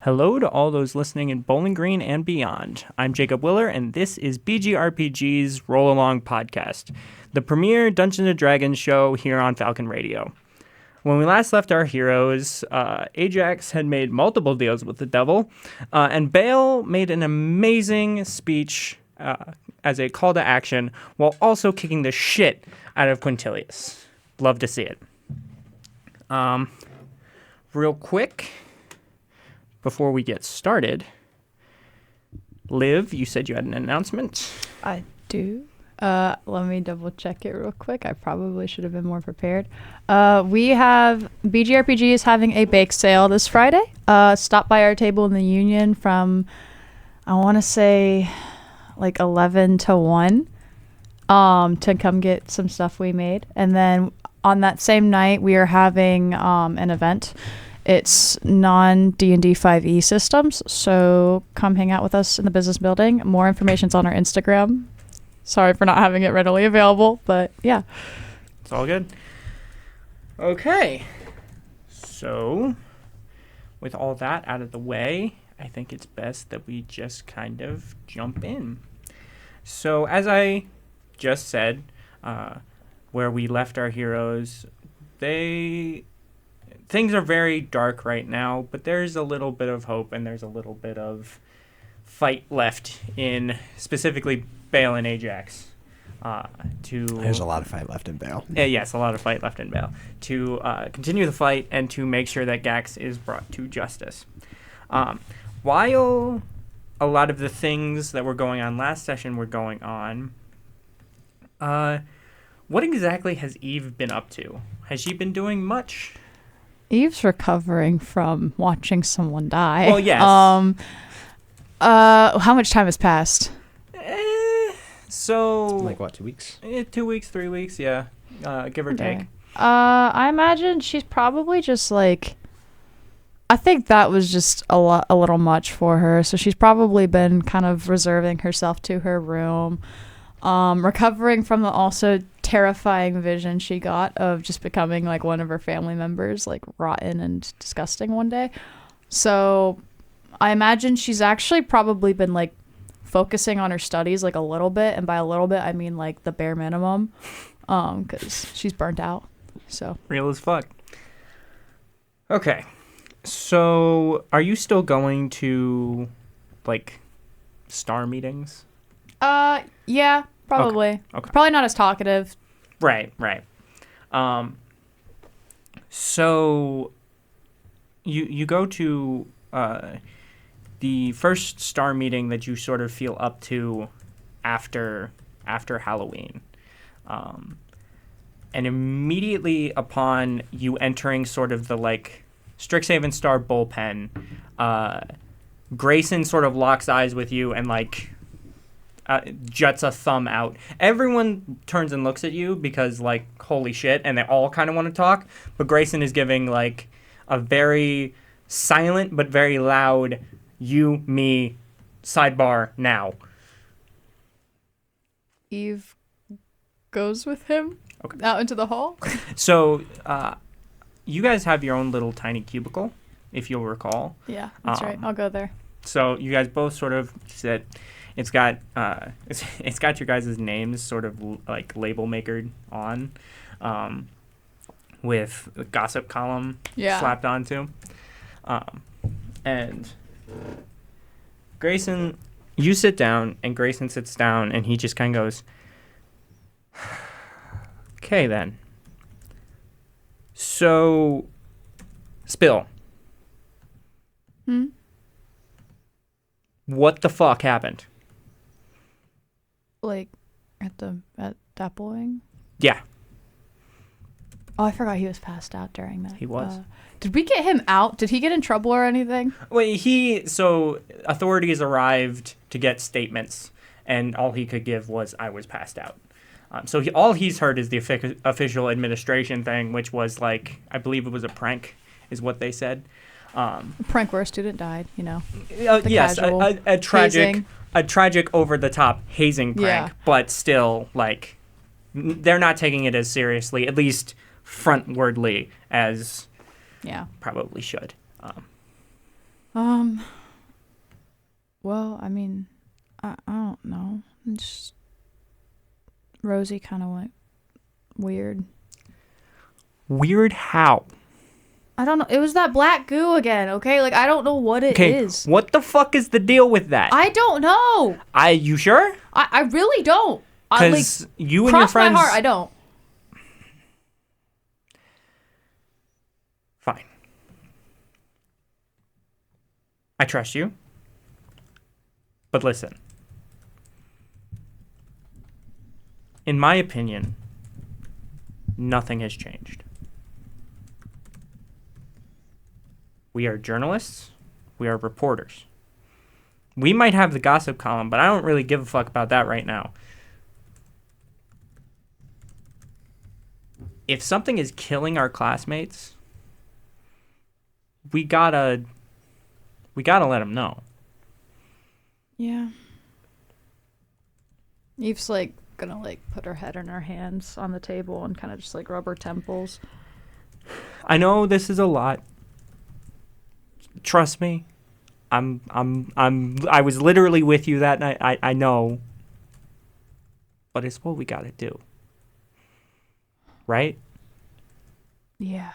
Hello to all those listening in Bowling Green and beyond. I'm Jacob Willer, and this is BGRPG's Roll Along Podcast, the premier Dungeons & Dragons show here on Falcon Radio. When we last left our heroes, Ajax had made multiple deals with the devil, and Bale made an amazing speech as a call to action while also kicking the shit out of Quintilius. Love to see it. Real quick, before we get started, Liv, you said you had an announcement. I do. Let me double check it real quick. I probably should have been more prepared. We have BGRPG is having a bake sale this Friday. Stop by our table in the Union from, I want to say, like 11 to 1 to come get some stuff we made. And then on that same night, we are having an event. It's non-D&D 5e systems, so come hang out with us in the business building. More information's on our Instagram. Sorry for not having it readily available, but yeah. It's all good. Okay. So, with all that out of the way, I think it's best that we just kind of jump in. So, as I just said, where we left our heroes, things are very dark right now, but there's a little bit of hope and there's a little bit of fight left in specifically Bale and Ajax. There's a lot of fight left in Bale. Yes, a lot of fight left in Bale. To continue the fight and to make sure that Gax is brought to justice. While a lot of the things that were going on last session were going on, what exactly has Eve been up to? Has she been doing much? Eve's recovering from watching someone die. Well, yes. How much time has passed? So... Like what, 2 weeks? 2 weeks, 3 weeks, yeah. Give or take. I imagine she's probably just like... I think that was just a little much for her. So she's probably been kind of reserving herself to her room. Recovering from the also terrifying vision she got of just becoming like one of her family members, like rotten and disgusting one day. So I imagine she's actually probably been like focusing on her studies like a little bit, and by a little bit I mean like the bare minimum, because she's burnt out. So real as fuck. Okay, so are you still going to like star meetings? Yeah, probably. Okay. Probably not as talkative. Right. So you go to the first star meeting that you sort of feel up to after Halloween. And immediately upon you entering sort of the like Strixhaven Star bullpen, Grayson sort of locks eyes with you and like juts a thumb out. Everyone turns and looks at you because, like, holy shit, and they all kind of want to talk, but Grayson is giving, like, a very silent but very loud, you, me, sidebar, now. Eve goes with him out into the hall. So, you guys have your own little tiny cubicle, if you'll recall. Yeah, that's right. I'll go there. So, you guys both sort of sit. It's got it's got your guys' names sort of like label makered on, with the gossip column slapped onto, and Grayson, you sit down and Grayson sits down and he just kind of goes, "Okay then. So, spill. What the fuck happened?" Like, at that bowling? Yeah. Oh, I forgot he was passed out during that. He was. Did we get him out? Did he get in trouble or anything? Well, so authorities arrived to get statements, and all he could give was, "I was passed out." So all he's heard is the official administration thing, which was like, I believe it was a prank, is what they said. A prank where a student died, you know. Yes, a tragic hazing. A tragic over-the-top hazing prank, but still, like, they're not taking it as seriously, at least frontwardly, as probably should. Well, I mean, I don't know. Just Rosie kind of went weird. Weird how? I don't know. It was that black goo again, okay? Like, I don't know what it is. What the fuck is the deal with that? I don't know. You sure? I really don't. Because you and your cross friends... my heart, I don't. Fine. I trust you. But listen. In my opinion, nothing has changed. We are journalists. We are reporters. We might have the gossip column, but I don't really give a fuck about that right now. If something is killing our classmates, we gotta let them know. Yeah. Eve's like gonna like put her head in her hands on the table and kind of just like rub her temples. I know this is a lot. Trust me. I was literally with you that night. I know. But it's what we gotta do. Right? Yeah.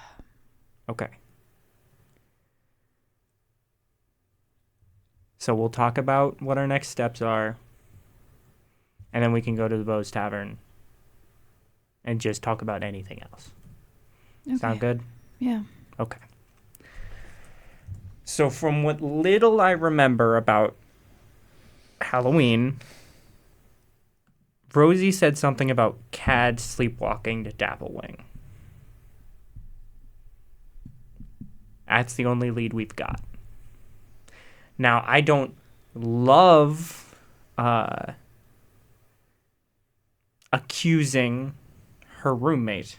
Okay. So we'll talk about what our next steps are. And then we can go to the Bo's Tavern and just talk about anything else. Okay. Sound good? Yeah. Okay. So from what little I remember about Halloween, Rosie said something about Cad sleepwalking to Dapplewing. That's the only lead we've got. Now, I don't love accusing her roommate,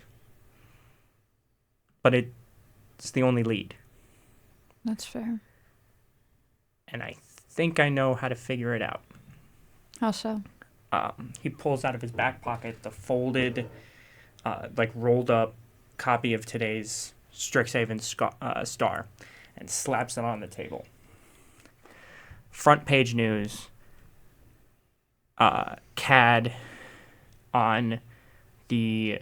but it's the only lead. That's fair. And I think I know how to figure it out. How so? He pulls out of his back pocket the folded, rolled up copy of today's Strixhaven Star and slaps it on the table. Front page news. CAD on the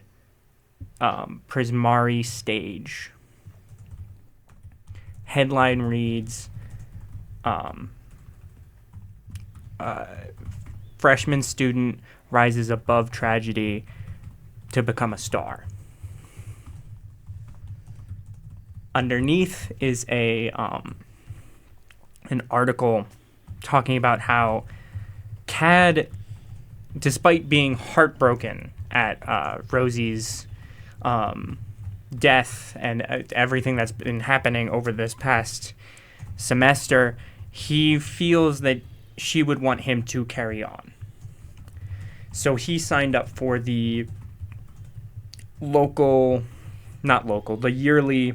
Prismari stage. Headline reads, freshman student rises above tragedy to become a star. Underneath is an article talking about how Cad, despite being heartbroken at Rosie's death and everything that's been happening over this past semester, he feels that she would want him to carry on. So he signed up for the the yearly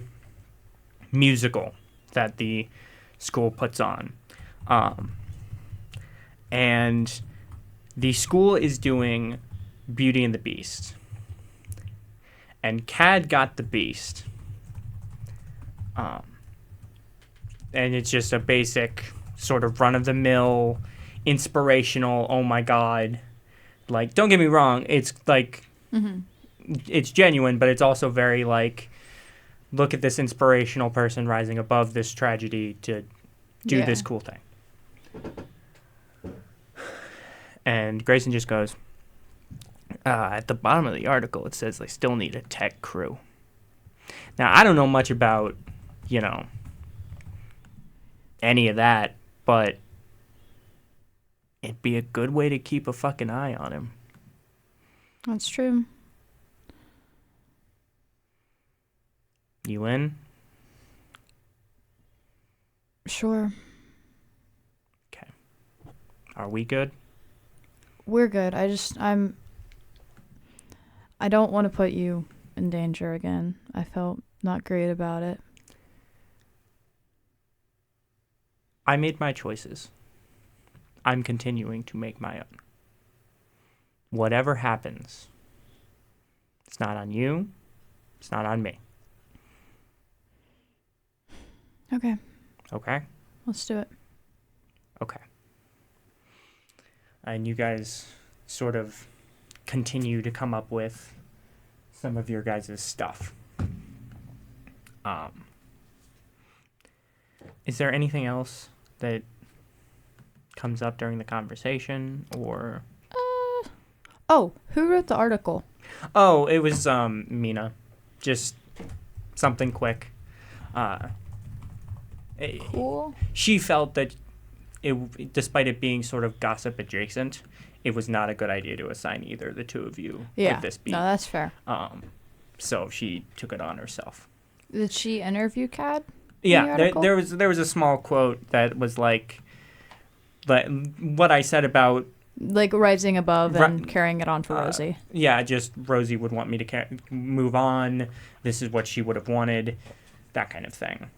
musical that the school puts on. And the school is doing Beauty and the Beast. And Cad got the Beast. And it's just a basic sort of run-of-the-mill, inspirational, oh my god. Like, don't get me wrong, it's like, it's genuine, but it's also very like, look at this inspirational person rising above this tragedy to do this cool thing. And Grayson just goes, at the bottom of the article, it says they still need a tech crew. Now, I don't know much about, any of that, but it'd be a good way to keep a fucking eye on him. That's true. You in? Sure. Okay. Are we good? We're good. I don't want to put you in danger again. I felt not great about it. I made my choices. I'm continuing to make my own. Whatever happens, it's not on you. It's not on me. Okay. Okay? let's do it. Okay. And you guys sort of continue to come up with some of your guys' stuff. Is there anything else that comes up during the conversation, or? Oh, who wrote the article? Oh, it was Mina. Just something quick. Cool. She felt that despite it being sort of gossip adjacent, it was not a good idea to assign either of the two of you with this beat. No, that's fair. So she took it on herself. Did she interview Cad? Yeah, there was a small quote that was like what I said about like rising above and carrying it on for Rosie. Yeah, just Rosie would want me to move on. This is what she would have wanted, that kind of thing.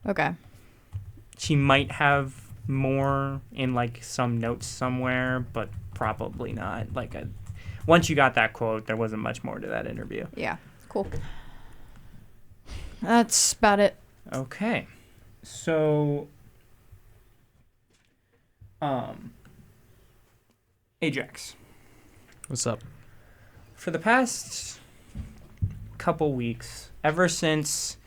Okay. She might have more in like some notes somewhere, but probably not. Once you got that quote, there wasn't much more to that interview. Yeah, cool. That's about it. Okay. So, Ajax. What's up? For the past couple weeks, ever since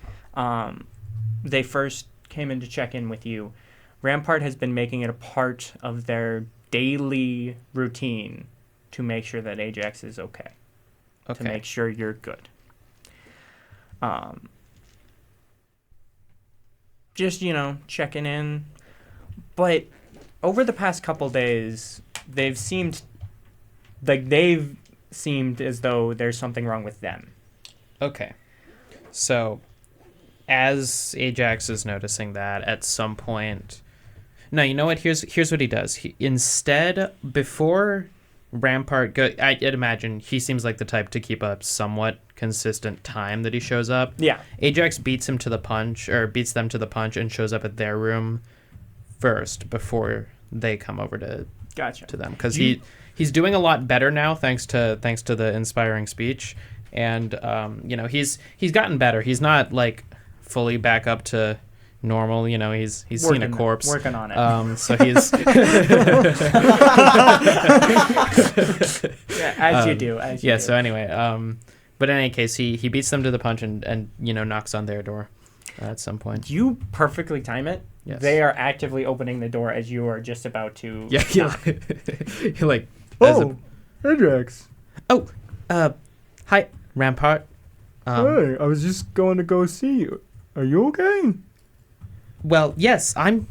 they first came in to check in with you, Rampart has been making it a part of their daily routine to make sure that Ajax is okay. To make sure you're good. Just, checking in. But over the past couple days, they've seemed as though there's something wrong with them. Okay. So, as Ajax is noticing that at some point... No, you know what? Here's what he does. Instead, before Rampart I'd imagine he seems like the type to keep a somewhat consistent time that he shows up. Yeah. Ajax beats them to the punch, and shows up at their room first before they come over to them, because he's doing a lot better now thanks to the inspiring speech, and he's gotten better. He's not like fully back up to normal, he's seen a corpse. Working on it. So he's yeah, as you do. So anyway, but in any case, he beats them to the punch and knocks on their door at some point. You perfectly time it. Yes. They are actively opening the door as you are just about to. Yeah, you're like, Ajax. Oh, hi, Rampart. Hey, I was just going to go see you. Are you okay? Well, yes, I'm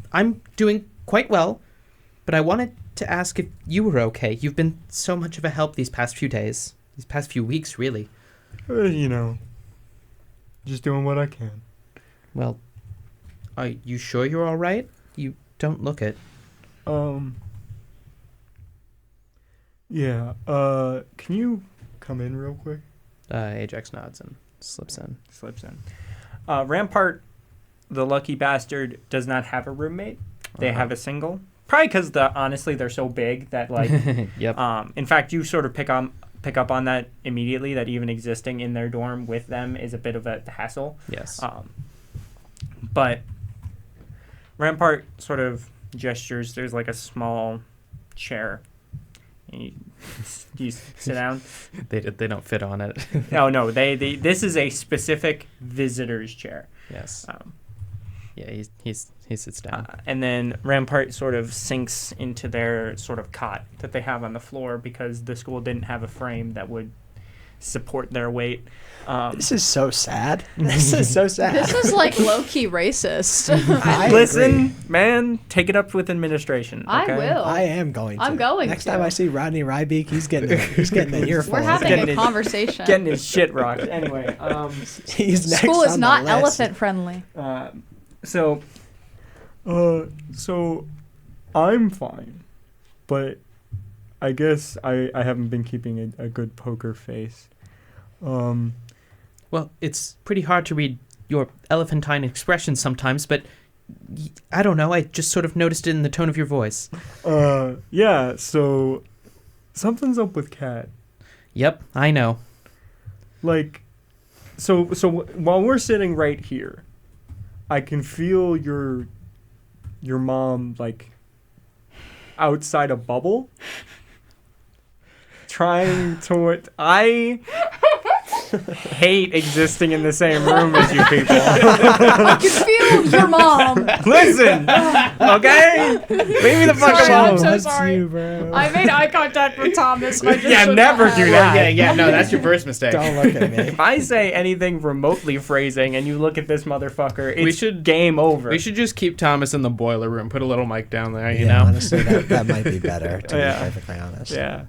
doing quite well, but I wanted to ask if you were okay. You've been so much of a help these past few days, these past few weeks, really. Just doing what I can. Well, are you sure you're all right? You don't look it. Yeah, can you come in real quick? Ajax nods and slips in. Rampart, the lucky bastard, does not have a roommate. They have a single. Probably because honestly they're so big that Yep. In fact, you sort of pick up on that immediately, that even existing in their dorm with them is a bit of a hassle. Yes. But Rampart sort of gestures. There's like a small chair. And you sit down. They don't fit on it. No. They this is a specific visitor's chair. Yes. Yeah, he sits down. And then Rampart sort of sinks into their sort of cot that they have on the floor because the school didn't have a frame that would support their weight. This is so sad. This is so sad. This is like low-key racist. Listen, man, take it up with administration. Okay? I will. I am going to. I'm going Next to. time I see Rodney Rybeek, he's getting the earful. We're having a conversation. Getting his shit rocked. Anyway, he's next School is on not the list. elephant friendly. So I'm fine, but I guess I haven't been keeping a good poker face. Well, it's pretty hard to read your elephantine expressions sometimes, but I don't know. I just sort of noticed it in the tone of your voice. Yeah, so something's up with Kat. Yep, I know. So while we're sitting right here, I can feel your your mom like outside a bubble, trying to. I hate existing in the same room as you people. I can feel your mom. Listen, okay? Leave me the fuck Sorry, alone. I'm so That's sorry. you, bro. I made eye contact with Thomas. And I just Yeah, shook never my do head. that. Yeah, no, that's your first mistake. Don't look at me. If I say anything remotely phrasing and you look at this motherfucker, it's game over. We should just keep Thomas in the boiler room. Put a little mic down there, you Yeah, know? honestly, that might be better, to Yeah. be perfectly honest. Yeah.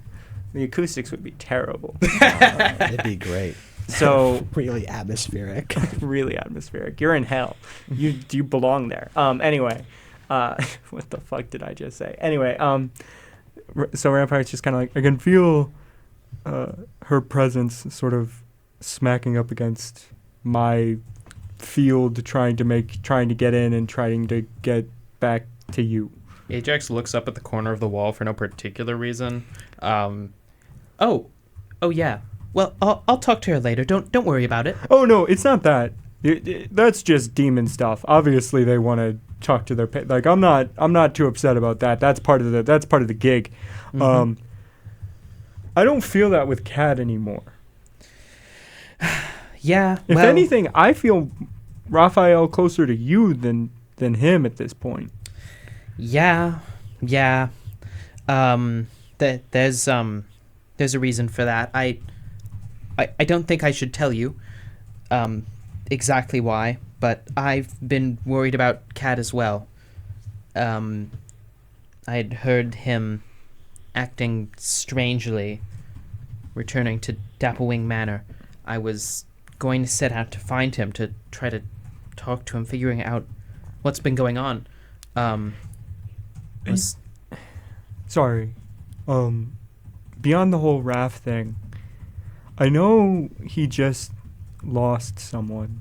The acoustics would be terrible. It'd be great. So Really atmospheric. really atmospheric. You're in hell. You belong there. Anyway, what the fuck did I just say? Anyway, so Rampire's just kind of like, I can feel her presence sort of smacking up against my field, trying to get in and trying to get back to you. Ajax looks up at the corner of the wall for no particular reason. Oh yeah. Well, I'll talk to her later. Don't worry about it. Oh no, it's not that. That's just demon stuff. Obviously, they want to talk to their like. I'm not too upset about that. That's part of the gig. Mhm. I don't feel that with Kat anymore. Yeah. If well, anything, I feel Raphael closer to you than him at this point. Yeah. There's a reason for that. I don't think I should tell you exactly why, but I've been worried about Kat as well. I'd heard him acting strangely, returning to Dapplewing Manor. I was going to set out to find him, to try to talk to him, figuring out what's been going on. Sorry. Beyond the whole Raph thing, I know he just lost someone,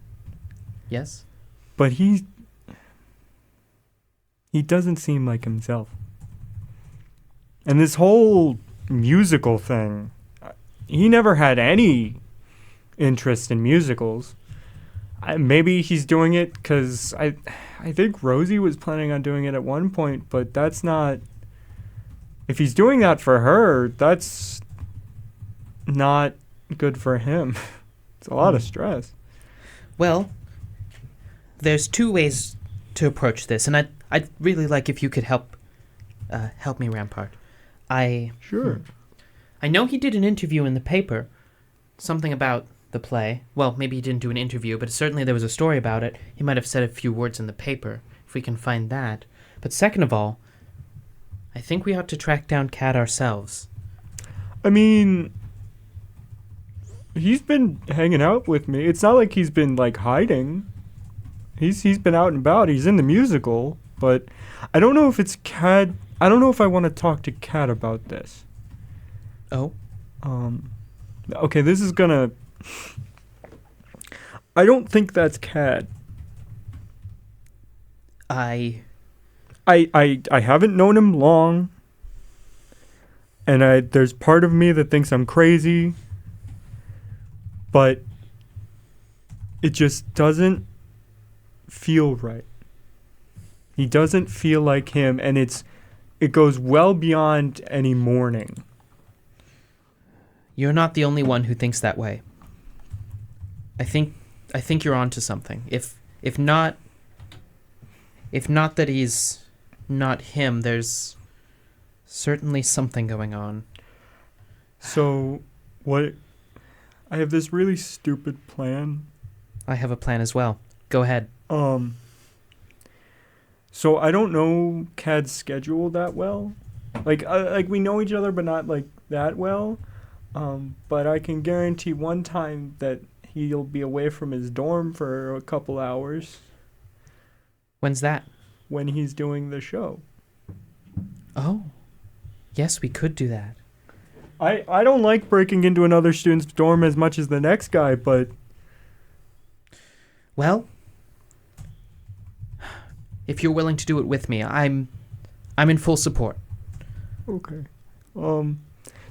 Yes? but he doesn't seem like himself. And this whole musical thing, he never had any interest in musicals. Maybe he's doing it because I think Rosie was planning on doing it at one point, but that's not... If he's doing that for her, that's not good for him. It's a lot of stress. Well, there's two ways to approach this, and I'd really like if you could help me, Rampart. Sure. I know he did an interview in the paper, something about the play. Well, maybe he didn't do an interview, but certainly there was a story about it. He might have said a few words in the paper, if we can find that. But second of all, I think we ought to track down Kat ourselves. I mean, he's been hanging out with me. It's not like he's been like hiding. He's been out and about. He's in the musical, but I don't know if it's Kat. I don't know if I want to talk to Kat about this. Oh? Okay, this is gonna... I don't think that's Kat. I haven't known him long, and there's part of me that thinks I'm crazy, but it just doesn't feel right. He doesn't feel like him, and it goes well beyond any mourning. You're not the only one who thinks that way. I think you're onto something. If not that he's not him, there's certainly something going on. So, what... I have this really stupid plan. I have a plan as well. Go ahead. So I don't know Cad's schedule that well. Like we know each other, but not like that well. But I can guarantee one time that he'll be away from his dorm for a couple hours. When's that? When he's doing the show. Oh. Yes, we could do that. I don't like breaking into another student's dorm as much as the next guy, but... Well, if you're willing to do it with me, I'm in full support. Okay.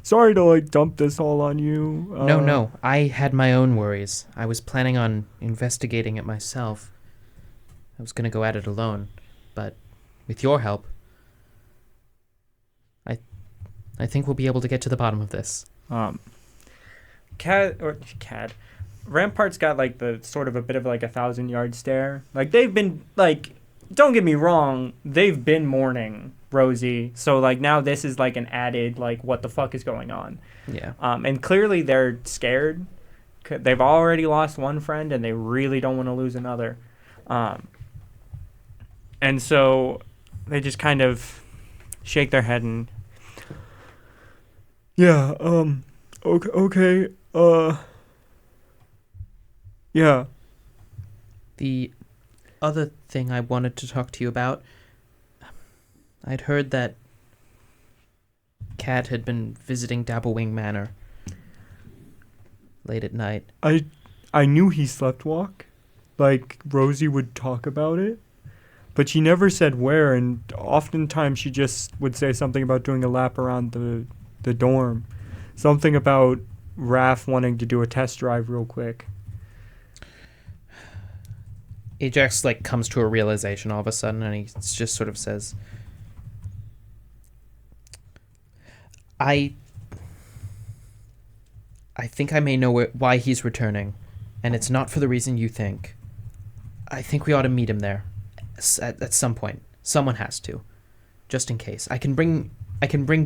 Sorry to like dump this all on you. No. I had my own worries. I was planning on investigating it myself. I was going to go at it alone, but with your help, I think we'll be able to get to the bottom of this. Cad. Rampart's got like the sort of a bit of like 1,000-yard stare. Like they've been like, don't get me wrong, they've been mourning Rosie. So like now this is like an added like what the fuck is going on? Yeah. And clearly they're scared. They've already lost one friend and they really don't want to lose another. And so they just kind of shake their head and yeah, okay, yeah. The other thing I wanted to talk to you about, I'd heard that Cat had been visiting Dabblewing Manor late at night. I knew he slept walk. Like, Rosie would talk about it, but she never said where, and oftentimes she just would say something about doing a lap around the dorm. Something about Raph wanting to do a test drive real quick. Ajax, like, comes to a realization all of a sudden, and he just sort of says, I think I may know why he's returning, and it's not for the reason you think. I think we ought to meet him there at some point. Someone has to, just in case. I can bring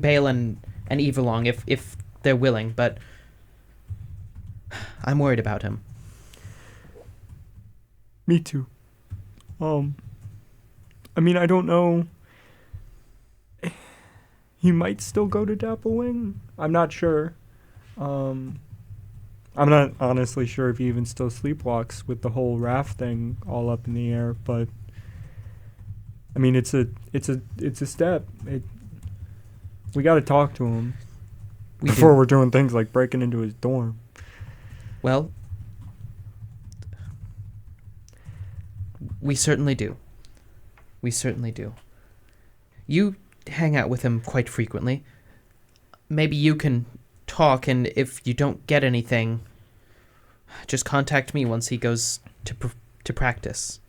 Bale and Eve along if they're willing, but I'm worried about him. Me too. I mean, I don't know. He might still go to Dabblewing. I'm not sure. I'm not honestly sure if he even still sleepwalks with the whole Raph thing all up in the air, but I mean, it's a step. We got to talk to him before we're doing things like breaking into his dorm. Well, we certainly do. We certainly do. You hang out with him quite frequently. Maybe you can talk, and if you don't get anything, just contact me once he goes to practice.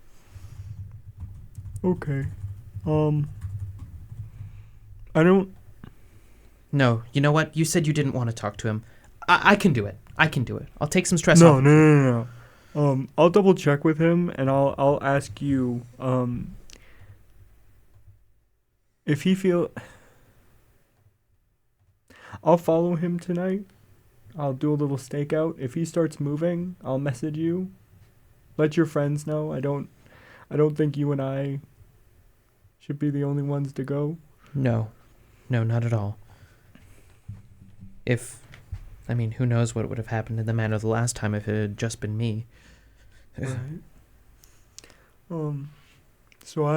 Okay. I don't... No, you know what? You said you didn't want to talk to him. I can do it. I'll take some stress off. No. I'll double check with him, and I'll ask you, if he I'll follow him tonight. I'll do a little stakeout. If he starts moving, I'll message you. Let your friends know. I don't think you and I should be the only ones to go. No, not at all. Who knows what would have happened in the manor the last time if it had just been me. Right. So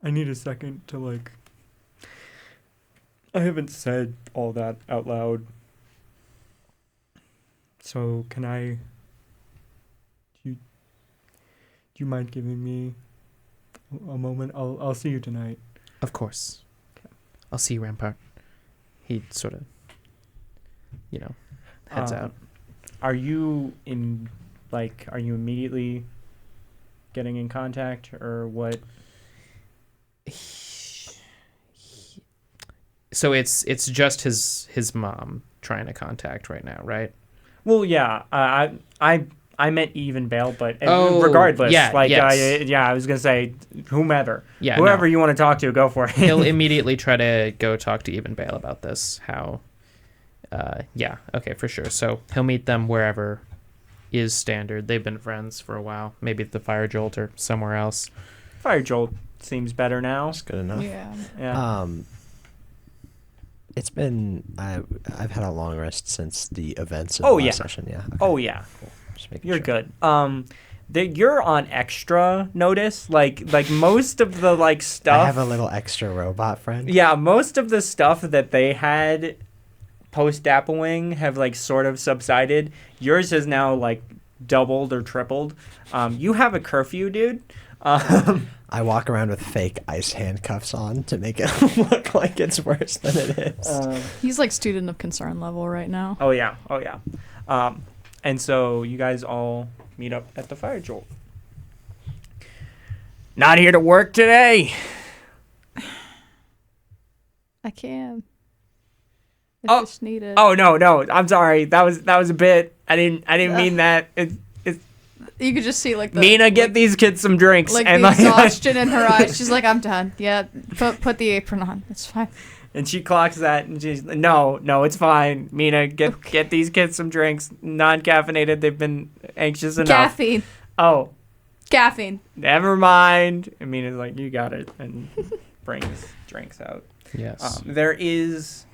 I need a second to, like... I haven't said all that out loud. So can I... Do you mind giving me a moment? I'll see you tonight. Of course. Okay. I'll see you, Rampart. He sort of, heads out. Are you immediately getting in contact, or what? So it's just his mom trying to contact right now, right? Well, yeah. I meant Eve and Bale, but regardless, yes. I was gonna say whomever, you want to talk to, go for it. He'll immediately try to go talk to Eve and Bale about this. Okay, for sure. So he'll meet them wherever is standard. They've been friends for a while. Maybe at the Fire Jolt or somewhere else. Fire Jolt seems better now. It's good enough. Yeah. It's been I've had a long rest since the events of the last session. Yeah. Okay. Oh yeah. Cool. Just making You're sure. good. You're on extra notice. Like most of the stuff. I have a little extra robot friend. Yeah, most of the stuff that they had post Dapplewing have sort of subsided. Yours has now doubled or tripled. You have a curfew, dude. I walk around with fake ice handcuffs on to make it look like it's worse than it is. He's student of concern level right now. Oh yeah. And so you guys all meet up at the Fire Jolt. Not here to work today? I can. If you just need it. Oh no. I'm sorry. That was a bit. I didn't mean that. You could just see like Mina, get these kids some drinks. Like and the exhaustion in her eyes. She's like, I'm done. Yeah, put the apron on. It's fine. And she clocks that, and she's like, no, it's fine. Mina, get these kids some drinks, non-caffeinated. They've been anxious enough. Caffeine. Oh. Caffeine. Never mind. And Mina's like, you got it, and brings drinks out. Yes. There is,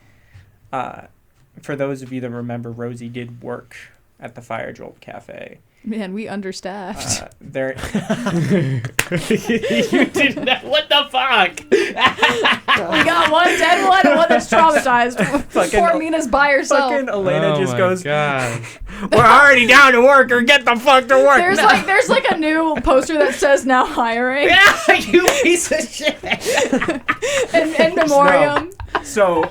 for those of you that remember, Rosie did work at the Fire Jolt Cafe. Man, we understaffed. There. You didn't know. What the fuck? We got one dead one and one that's traumatized. Poor Mina's by herself. Fucking Elena just goes, God. we're already down to work, or get the fuck to work. There's like a new poster that says now hiring. Yeah, you piece of shit. in memoriam. So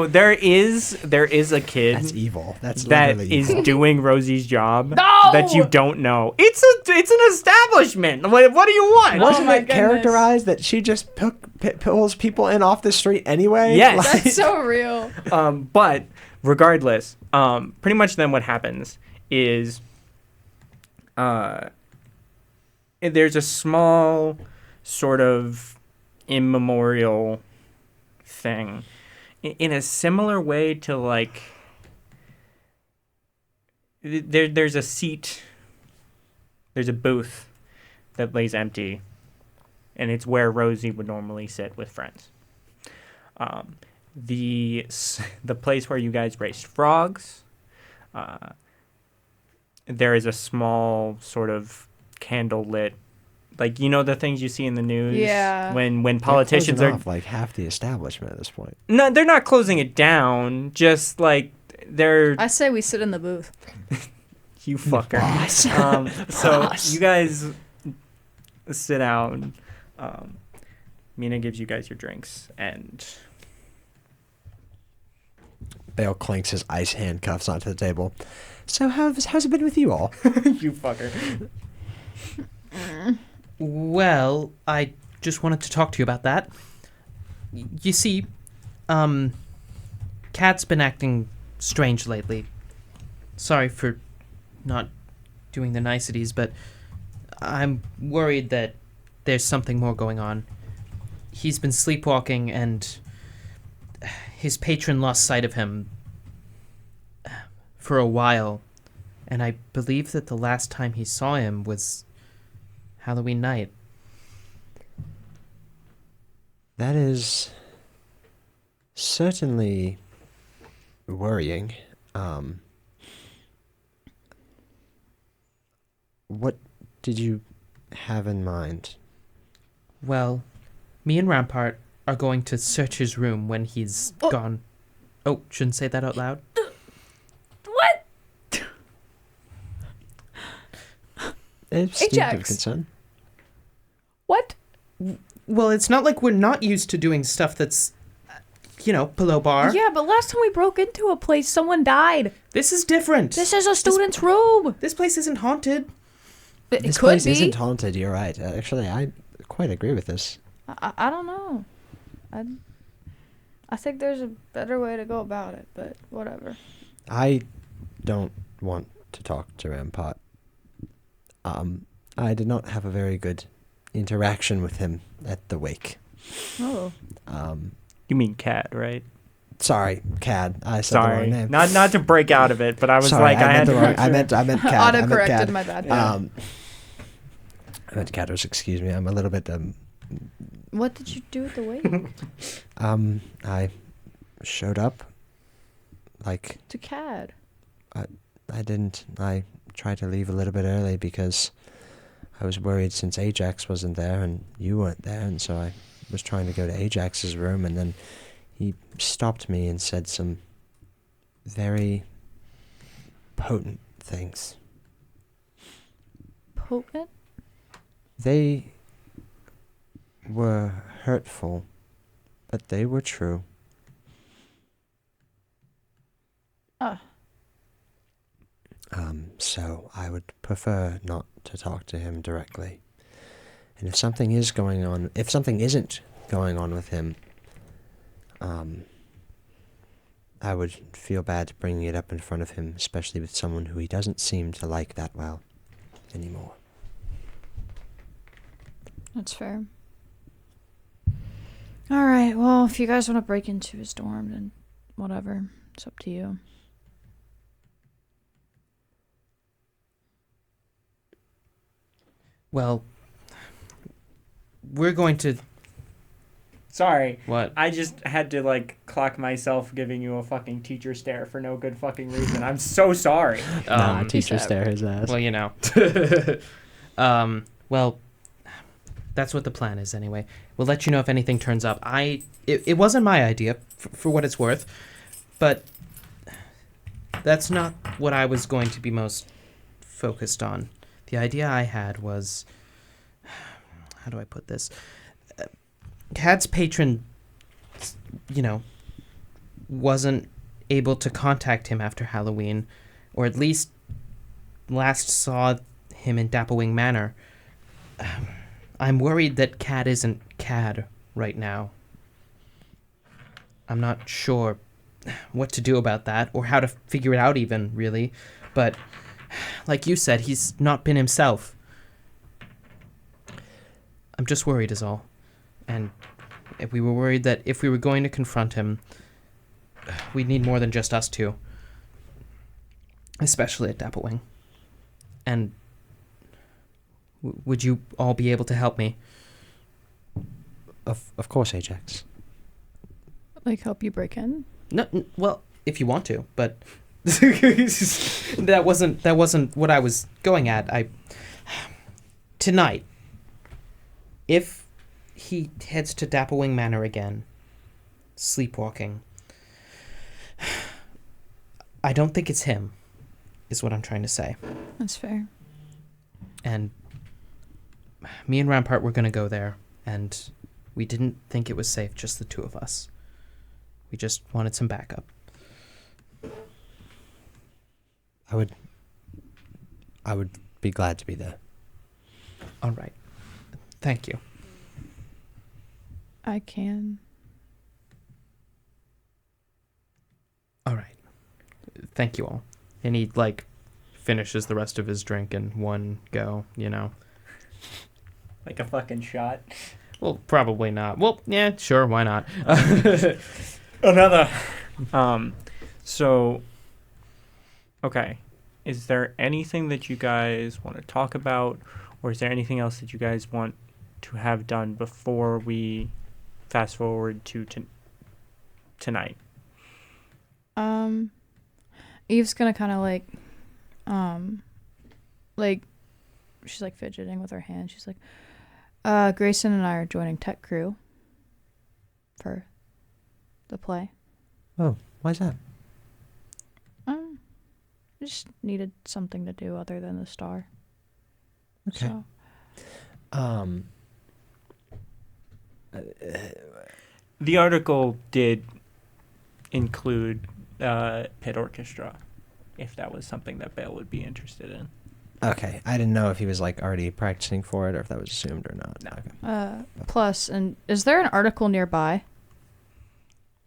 there is a kid That's evil. That's that literally is evil. doing Rosie's job No! that you don't know. It's an establishment. What do you want? Wasn't my it characterized that she just pulls people in off the street anyway? Yes. That's so real. But regardless, pretty much then what happens is there's a small sort of immemorial thing in a similar way to like there's a seat, there's a booth that lays empty, and it's where Rosie would normally sit with friends. The place where you guys raced frogs, there is a small sort of candle lit, like, you know, the things you see in the news. Yeah. When politicians They're are closing off like half the establishment at this point. no, they're not closing it down. Just like they're I say we sit in the booth. you fucker. So you guys sit down. Mina gives you guys your drinks, and Bale clinks his ice handcuffs onto the table. So how's it been with you all? you fucker. Well, I just wanted to talk to you about that. You see, Kat's been acting strange lately. Sorry for not doing the niceties, but I'm worried that there's something more going on. He's been sleepwalking, and his patron lost sight of him for a while, and I believe that the last time he saw him was Halloween night. That is certainly worrying. What did you have in mind? Well, me and Rampart are going to search his room when he's gone. Oh, shouldn't say that out loud. What? It's deep of Ajax. concern. What? Well, it's not like we're not used to doing stuff that's, below bar. Yeah, but last time we broke into a place, someone died. This is different. This is a student's room. This place isn't haunted. It This could place be. isn't haunted. You're right. Actually, I quite agree with this. I don't know. I think there's a better way to go about it, but whatever. I don't want to talk to Rampart. I did not have a very good interaction with him at the wake. Oh. You mean Cat, right? Sorry, Cad. I said the wrong name. Not to break out of it, but I was Sorry, like, I had the to. wrong. I meant Cad. I meant Autocorrected, Cad. my bad. I meant Cadros. Excuse me. I'm a little bit. What did you do at the wake? I showed up. Like To CAD. I didn't. I tried to leave a little bit early because I was worried since Ajax wasn't there and you weren't there, and so I was trying to go to Ajax's room, and then he stopped me and said some very potent things. Potent? They were hurtful, but they were true. So I would prefer not to talk to him directly. And if something is going on, if something isn't going on with him, I would feel bad bringing it up in front of him, especially with someone who he doesn't seem to like that well anymore. That's fair. All right. Well, if you guys want to break into his dorm, then whatever. It's up to you. Well, we're going to... Sorry. What? I just had to, like, clock myself giving you a fucking teacher stare for no good fucking reason. I'm so sorry. Teacher stare his ass. Well, you know. Well, that's what the plan is anyway. We'll let you know if anything turns up. It wasn't my idea, for what it's worth, but that's not what I was going to be most focused on. The idea I had was... How do I put this? Cad's patron, wasn't able to contact him after Halloween, or at least last saw him in Dapplewing Manor. I'm worried that Cad isn't Cad right now. I'm not sure what to do about that, or how to figure it out even, really. But, like you said, he's not been himself. I'm just worried is all. And if we were worried that if we were going to confront him, we'd need more than just us two. Especially at Dapplewing. And would you all be able to help me? Of course, Ajax. Like, help you break in? No, well, if you want to, but that wasn't what I was going at. Tonight, if he heads to Dapplewing Manor again, sleepwalking, I don't think it's him, is what I'm trying to say. That's fair. And me and Rampart were going to go there, and we didn't think it was safe, just the two of us. We just wanted some backup. I would be glad to be there. All right. Thank you. I can. All right. Thank you all. And he, finishes the rest of his drink in one go, Like a fucking shot. Well, probably not. Well, yeah, sure, why not? Another. So, okay. Is there anything that you guys want to talk about, or is there anything else that you guys want to have done before we fast forward to tonight? Eve's gonna kind of she's like fidgeting with her hand. She's like, Grayson and I are joining tech crew for the play. Oh, why's that? Just needed something to do other than the star. Okay. So. The article did include pit orchestra, if that was something that Bale would be interested in. Okay, I didn't know if he was already practicing for it or if that was assumed or not. No. Okay. Plus, and is there an article nearby?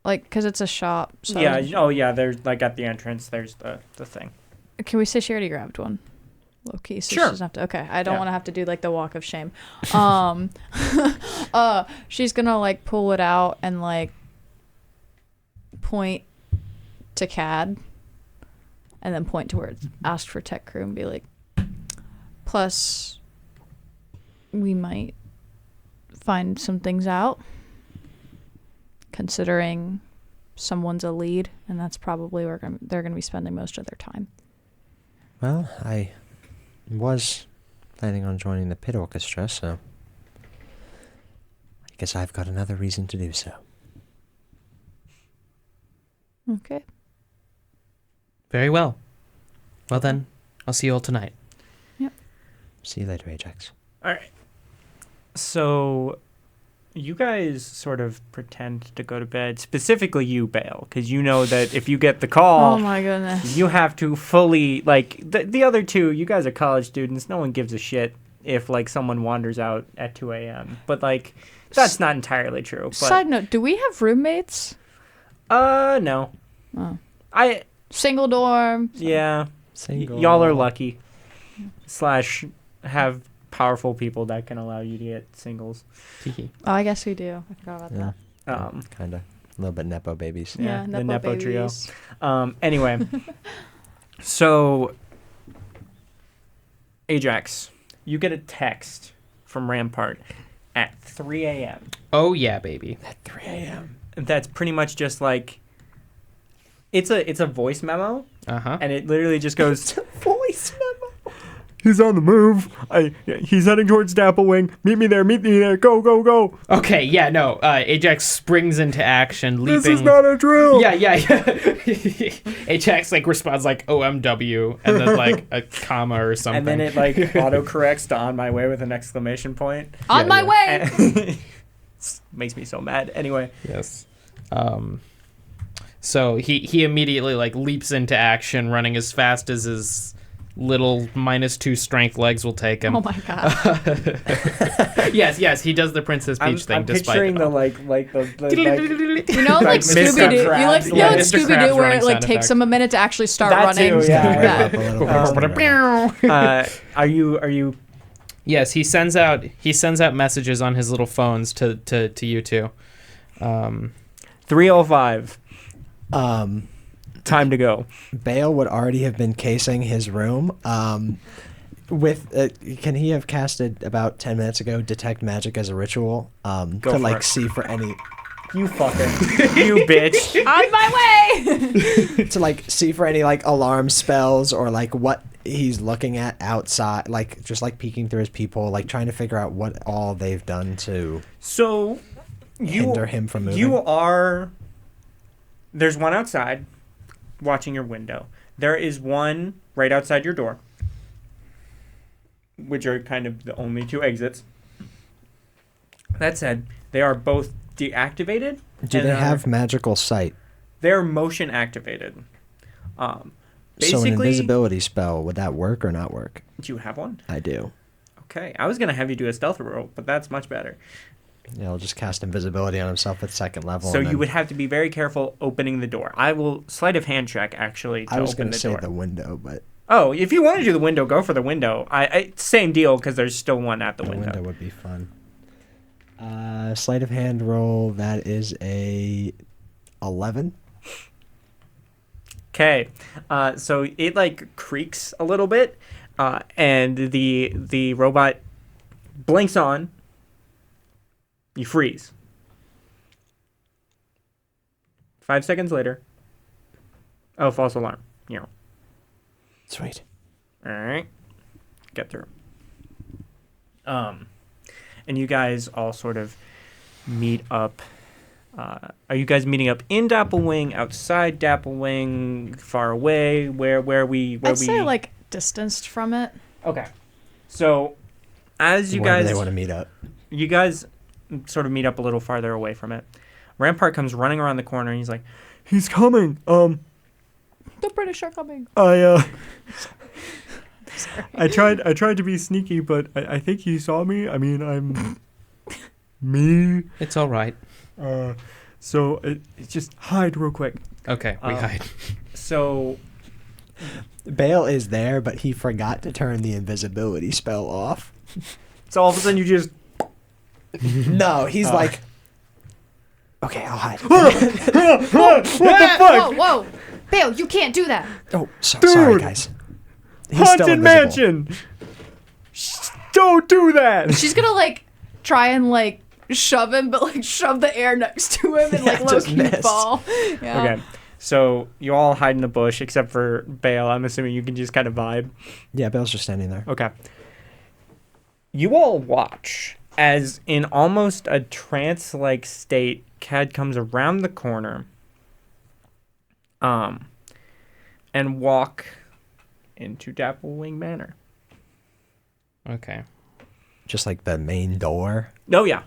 Because it's a shop. So Yeah. Oh, yeah. There's at the entrance. There's the thing. Can we say she already grabbed one? Low key, so Sure. she doesn't have to. Okay, I don't Yeah. want to have to do the walk of shame. She's gonna pull it out and point to Cad, and then point to where it's asked for tech crew and be like, plus, we might find some things out, considering someone's a lead, and that's probably where they're gonna be spending most of their time. Well, I was planning on joining the pit orchestra, so I guess I've got another reason to do so. Okay. Very well. Well then, I'll see you all tonight. Yep. See you later, Ajax. All right. So, you guys sort of pretend to go to bed, specifically you, Bale, because you know that if you get the call, Oh my goodness. you have to fully, the other two, you guys are college students, no one gives a shit. if like someone wanders out at 2 a.m. But like that's not entirely true. But, Side note, do we have roommates? no. Oh. I Single dorm. yeah. Single. Y'all are lucky. / have powerful people that can allow you to get singles. Oh, I guess we do. I forgot about that. Kind of. A little bit Nepo babies. Yeah, the Nepo Nepo trio. babies. Anyway, so Ajax, you get a text from Rampart at 3 a.m. Oh yeah, baby. At 3 a.m. That's pretty much just like it's a voice memo, and it literally just goes Voice memo. He's on the move. He's heading towards Dapplewing. Meet me there. Go, go, go. Okay, yeah, no. Ajax springs into action, leaping. This is not a drill. Yeah. Ajax like responds like OMW and then like a comma or something. and then it like autocorrects to "on my way" with an exclamation point. On my way. And makes me so mad. Anyway. Yes. So he immediately like leaps into action, running as fast as his little -2 strength legs will take him. Oh my god. Yes, he does the Princess Peach thing. I'm despite picturing the all. like the You know, like Mr. Scooby Doo. Krabs. You know, Yeah, in Mr. Scooby Krabs Doo, where running it like sound takes effect. them a minute to actually start That running. too, yeah. That. Are you Yes, he sends out messages on his little phones to you two. 3:05? Time to go. Bale would already have been casing his room. Can he have casted about 10 minutes ago detect magic as a ritual Go to for like it. see for any You fucking you bitch. On my way. to like see for any like alarm spells or like what he's looking at outside, like just like peeking through his peephole, like trying to figure out what all they've done to So hinder him from moving. There's one outside watching your window. There is one right outside your door, which are kind of the only two exits. That said, they are both deactivated. Do they have magical sight? They're motion activated. So an Basically, invisibility spell, would that work or not work? do you have one? I do. Okay, I was gonna have you do a stealth roll, but that's much better. Yeah, he'll just cast invisibility on himself at second level. So and you then- would have to be very careful opening the door. I will sleight of hand check actually to I was open going to the say door. the window, but Oh, if you want to do the window, go for the window. Same deal because there's still one at the the window. window would be fun. Sleight of hand roll, that is a 11. Okay, so it like creaks a little bit, and the robot blinks on. You freeze. 5 seconds later. Oh, false alarm. Yeah. Sweet. All right. Get through. And you guys all sort of meet up. Are you guys meeting up in Dapplewing, outside Dapplewing, far away? I'd say like distanced from it. Okay. So, as you Wherever guys they want to meet up. you guys sort of meet up a little farther away from it. Rampart comes running around the corner and he's like, He's coming. The British are coming. I tried to be sneaky, but I think he saw me. I mean, I'm me. It's all right. So it just hide real quick. Okay, we hide. so Bale is there, but he forgot to turn the invisibility spell off. so all of a sudden you just No, he's like, okay, I'll hide. What the fuck? Whoa. Bale, you can't do that. Oh, sorry, Dude. guys. He's still Haunted invisible. mansion. Don't do that. She's gonna like try and like shove him, but like shove the air next to him and like Yeah, low just key missed. fall. Yeah. Okay. So you all hide in the bush except for Bale. I'm assuming you can just kind of vibe. Yeah, Bale's just standing there. Okay. You all watch as in almost a trance-like state, Cad comes around the corner and walk into Dapplewing Manor. Okay. Just like the main door. Oh yeah.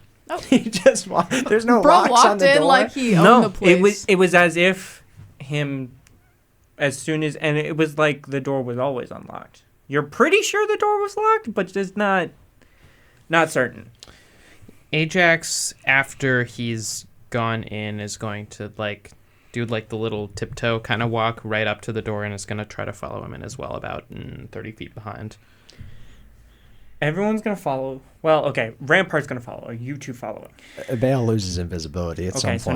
He just there's no Bro locks on walked the in door. like he owned the place. it was as if him as soon as and it was like the door was always unlocked. You're pretty sure the door was locked, but just not Not certain. Ajax, after he's gone in, is going to do the little tiptoe kind of walk right up to the door and is going to try to follow him in as well, about 30 feet behind. Everyone's going to follow. Well, okay, Rampart's going to follow. You two following. Bale loses invisibility at some point. Okay, so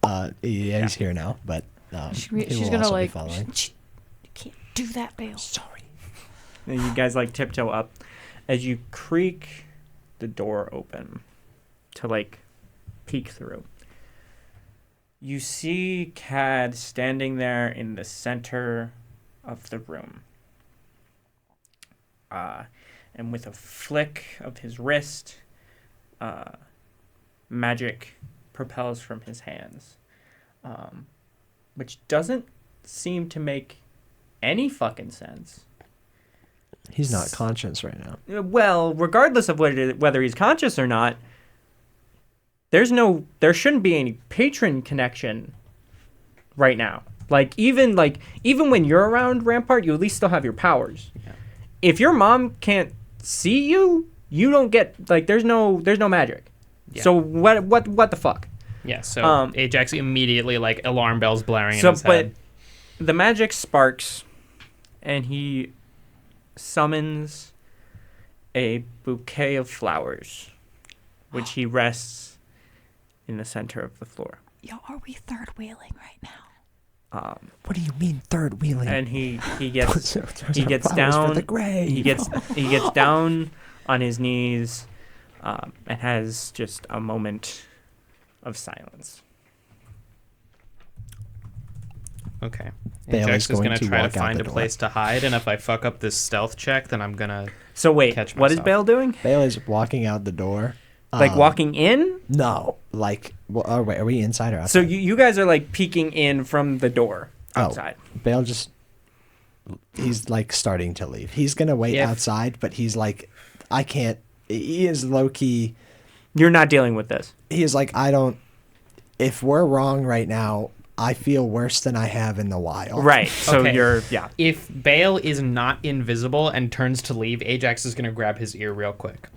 now... he's here now, but she's he will gonna also be like... following. You can't do that, Bale. Sorry. And you guys tiptoe up as you creak the door open to peek through. You see Cad standing there in the center of the room. And with a flick of his wrist, magic propels from his hands. Which doesn't seem to make any fucking sense. He's not conscious right now. Well, regardless of whether he's conscious or not, there shouldn't be any patron connection right now. Even when you're around Rampart, you at least still have your powers. Yeah. If your mom can't see you, you don't get there's no magic. Yeah. So what the fuck? Yeah. So Ajax immediately alarm bells blaring in his head. But the magic sparks, and he summons a bouquet of flowers, which he rests in the center of the floor. Yo, are we third wheeling right now? What do you mean third wheeling? And he gets down for the grave. He gets down on his knees, and has just a moment of silence. Okay. Bale Ajax is going to try to walk out find the a door. place to hide, and if I fuck up this stealth check, then I'm gonna So wait, catch what is myself. Bale doing? Bale is walking out the door. Walking in? No, wait, are we inside or outside? So you guys are peeking in from the door outside. Bale he's starting to leave. He's gonna wait outside, but he's I can't. He is low key. You're not dealing with this. He is I don't. If we're wrong right now, I feel worse than I have in the wild. Right. So Okay. yeah. If Bale is not invisible and turns to leave, Ajax is going to grab his ear real quick.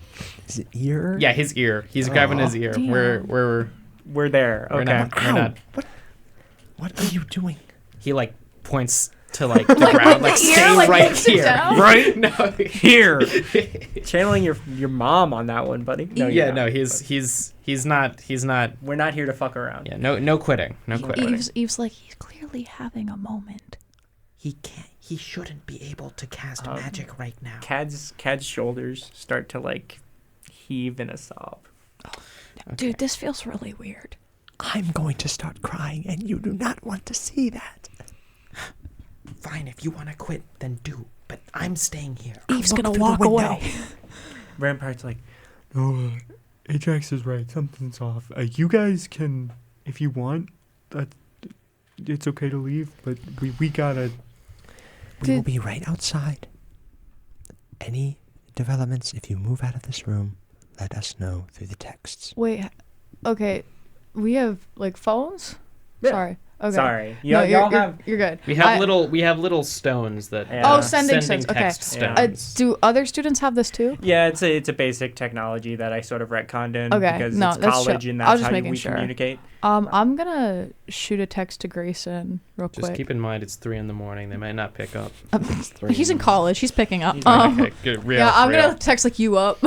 His ear? Yeah, his ear. He's grabbing his ear. Damn. We're there. Okay. We're not. What are you doing? He points to the ground, stay right here. Right? No. Here. Channeling your mom on that one, buddy. No, Yeah, you're no, not, he's not. We're not here to fuck around. Yeah, no quitting. No quitting. Eve's he's clearly having a moment. He shouldn't be able to cast magic right now. Cad's shoulders start to heave in a sob. Okay. Dude, this feels really weird. I'm going to start crying, and you do not want to see that. Fine, if you want to quit, then do. But I'm staying here. Eve's gonna walk away. Rampart's no, Ajax is right. Something's off. You guys can, if you want, it's okay to leave, but we gotta... We will be right outside. Any developments, if you move out of this room, let us know through the texts. Wait, okay. We have Yeah. phones? Sorry. Okay. Sorry. You're good. We have little stones that sending stones. Okay. text stones. Do other students have this too? Yeah, it's a basic technology that I sort of retconned in because it's that's college and that's how we communicate. I'm gonna shoot a text to Grayson real Just quick. keep in mind it's 3 a.m. They might not pick up. He's in college. He's picking up. Okay, good. Real, I'm real. gonna text you up.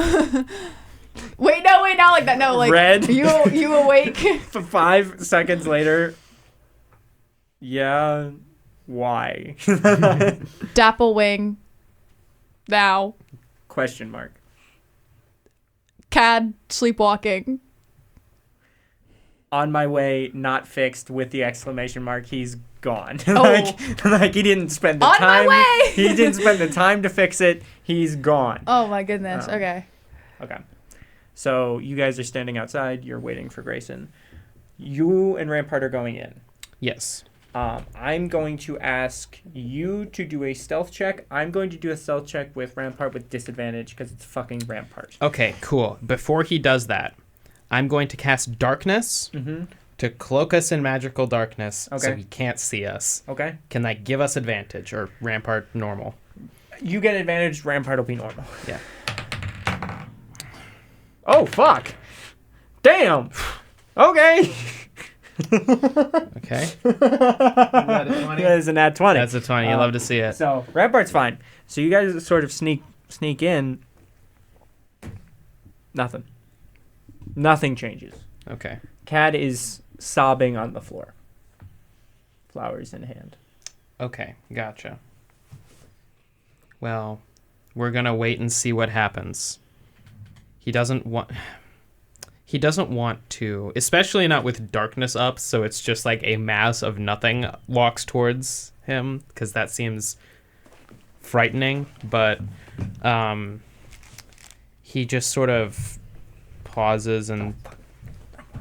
Wait, not like that. No, Red. You awake? 5 seconds later. Yeah. Why? Dapplewing. Now. Question mark. Cad sleepwalking. On my way, not fixed with the exclamation mark. He's gone. Oh. He didn't spend the On time. my way! He didn't spend the time to fix it. He's gone. Oh my goodness. Okay. Okay. So you guys are standing outside. You're waiting for Grayson. You and Rampart are going in. Yes. I'm going to ask you to do a stealth check. I'm going to do a stealth check with Rampart with disadvantage because it's fucking Rampart. Okay, cool. Before he does that, I'm going to cast darkness to cloak us in magical darkness so he can't see us. Okay. Can that give us advantage or Rampart normal? You get advantage. Rampart will be normal. Yeah. Oh, fuck. Damn. Okay. Okay. That is a nat 20. That's a 20. You love to see it. So, Rampart's fine. So, you guys sort of sneak in. Nothing. Nothing changes. Okay. Cad is sobbing on the floor. Flowers in hand. Okay, gotcha. Well, we're gonna wait and see what happens. He doesn't want to, especially not with darkness up, so it's just like a mass of nothing walks towards him, because that seems frightening, but he just sort of pauses, and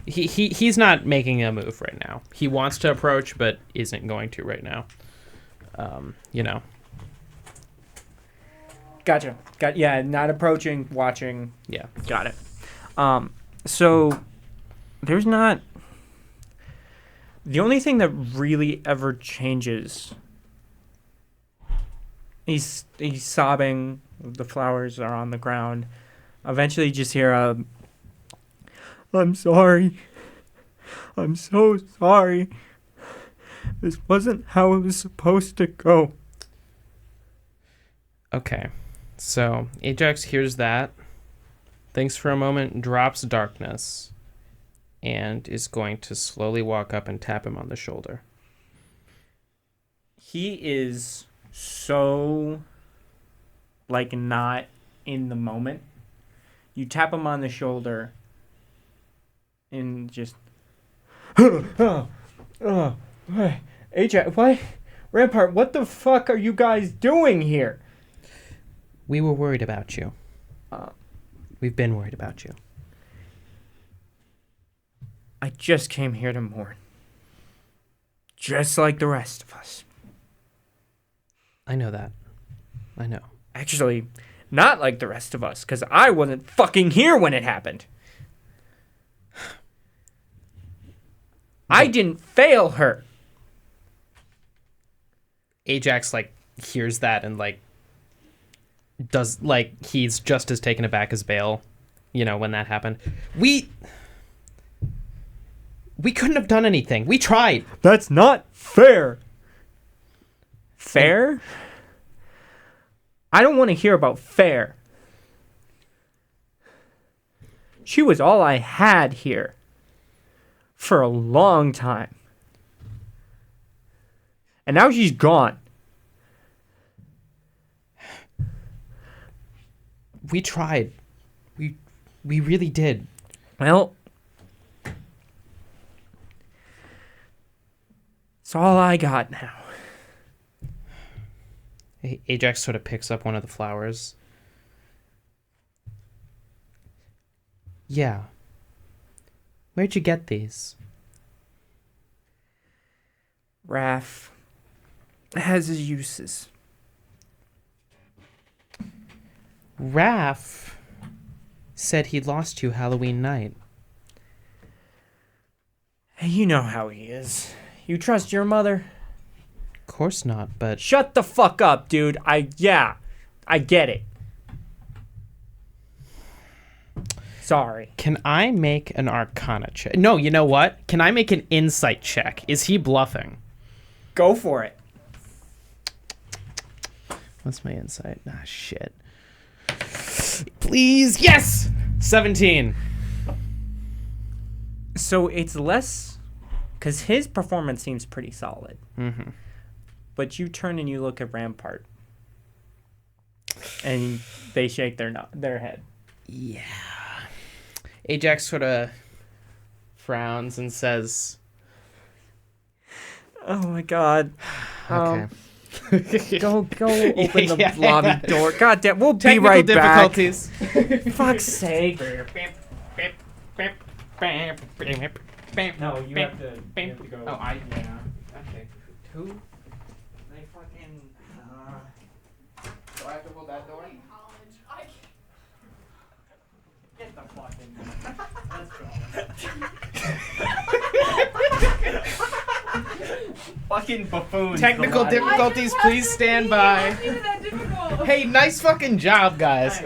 he's not making a move right now. He wants to approach, but isn't going to right now. Gotcha. Yeah, not approaching, watching. Yeah. Got it. So there's not... The only thing that really ever changes... He's sobbing. The flowers are on the ground. Eventually you just hear a... I'm sorry. I'm so sorry. This wasn't how it was supposed to go. Okay. So Ajax hears that, thinks for a moment, drops darkness, and is going to slowly walk up and tap him on the shoulder. He is so, like, not in the moment. You tap him on the shoulder and just... Ajax, what? Rampart, what the fuck are you guys doing here? We were worried about you. We've been worried about you. I just came here to mourn. Just like the rest of us. I know that. I know. Actually, not like the rest of us, because I wasn't fucking here when it happened. I didn't fail her. Ajax, like, hears that and, like, does, like, he's just as taken aback as Bale, when that happened. We couldn't have done anything. We tried. That's not fair. Fair? I don't want to hear about fair. She was all I had here. For a long time. And now she's gone. We tried. We really did. Well, it's all I got now. Ajax sort of picks up one of the flowers. Yeah. Where'd you get these? Raph has his uses. Raph said he lost you Halloween night. Hey, you know how he is. You trust your mother? Of course not, but... Shut the fuck up, dude. I get it. Sorry. Can I make an Arcana check? No, you know what? Can I make an Insight check? Is he bluffing? Go for it. What's my Insight? Ah, shit. Please, yes! 17. So it's less... Because his performance seems pretty solid. Mm-hmm. But you turn and you look at Rampart. And they shake their head. Yeah. Ajax sort of frowns and says... Oh my god. Okay. Go open the lobby door. God damn, we'll be Technical right difficulties. back. Fuck's sake. No, you have to go. Oh, yeah. Okay. Who? They fucking... Do I have to hold that door? Get the fucking... Let's go. Fucking buffoon. Technical difficulties, please stand by. It wasn't even that difficult. Hey, nice fucking job, guys.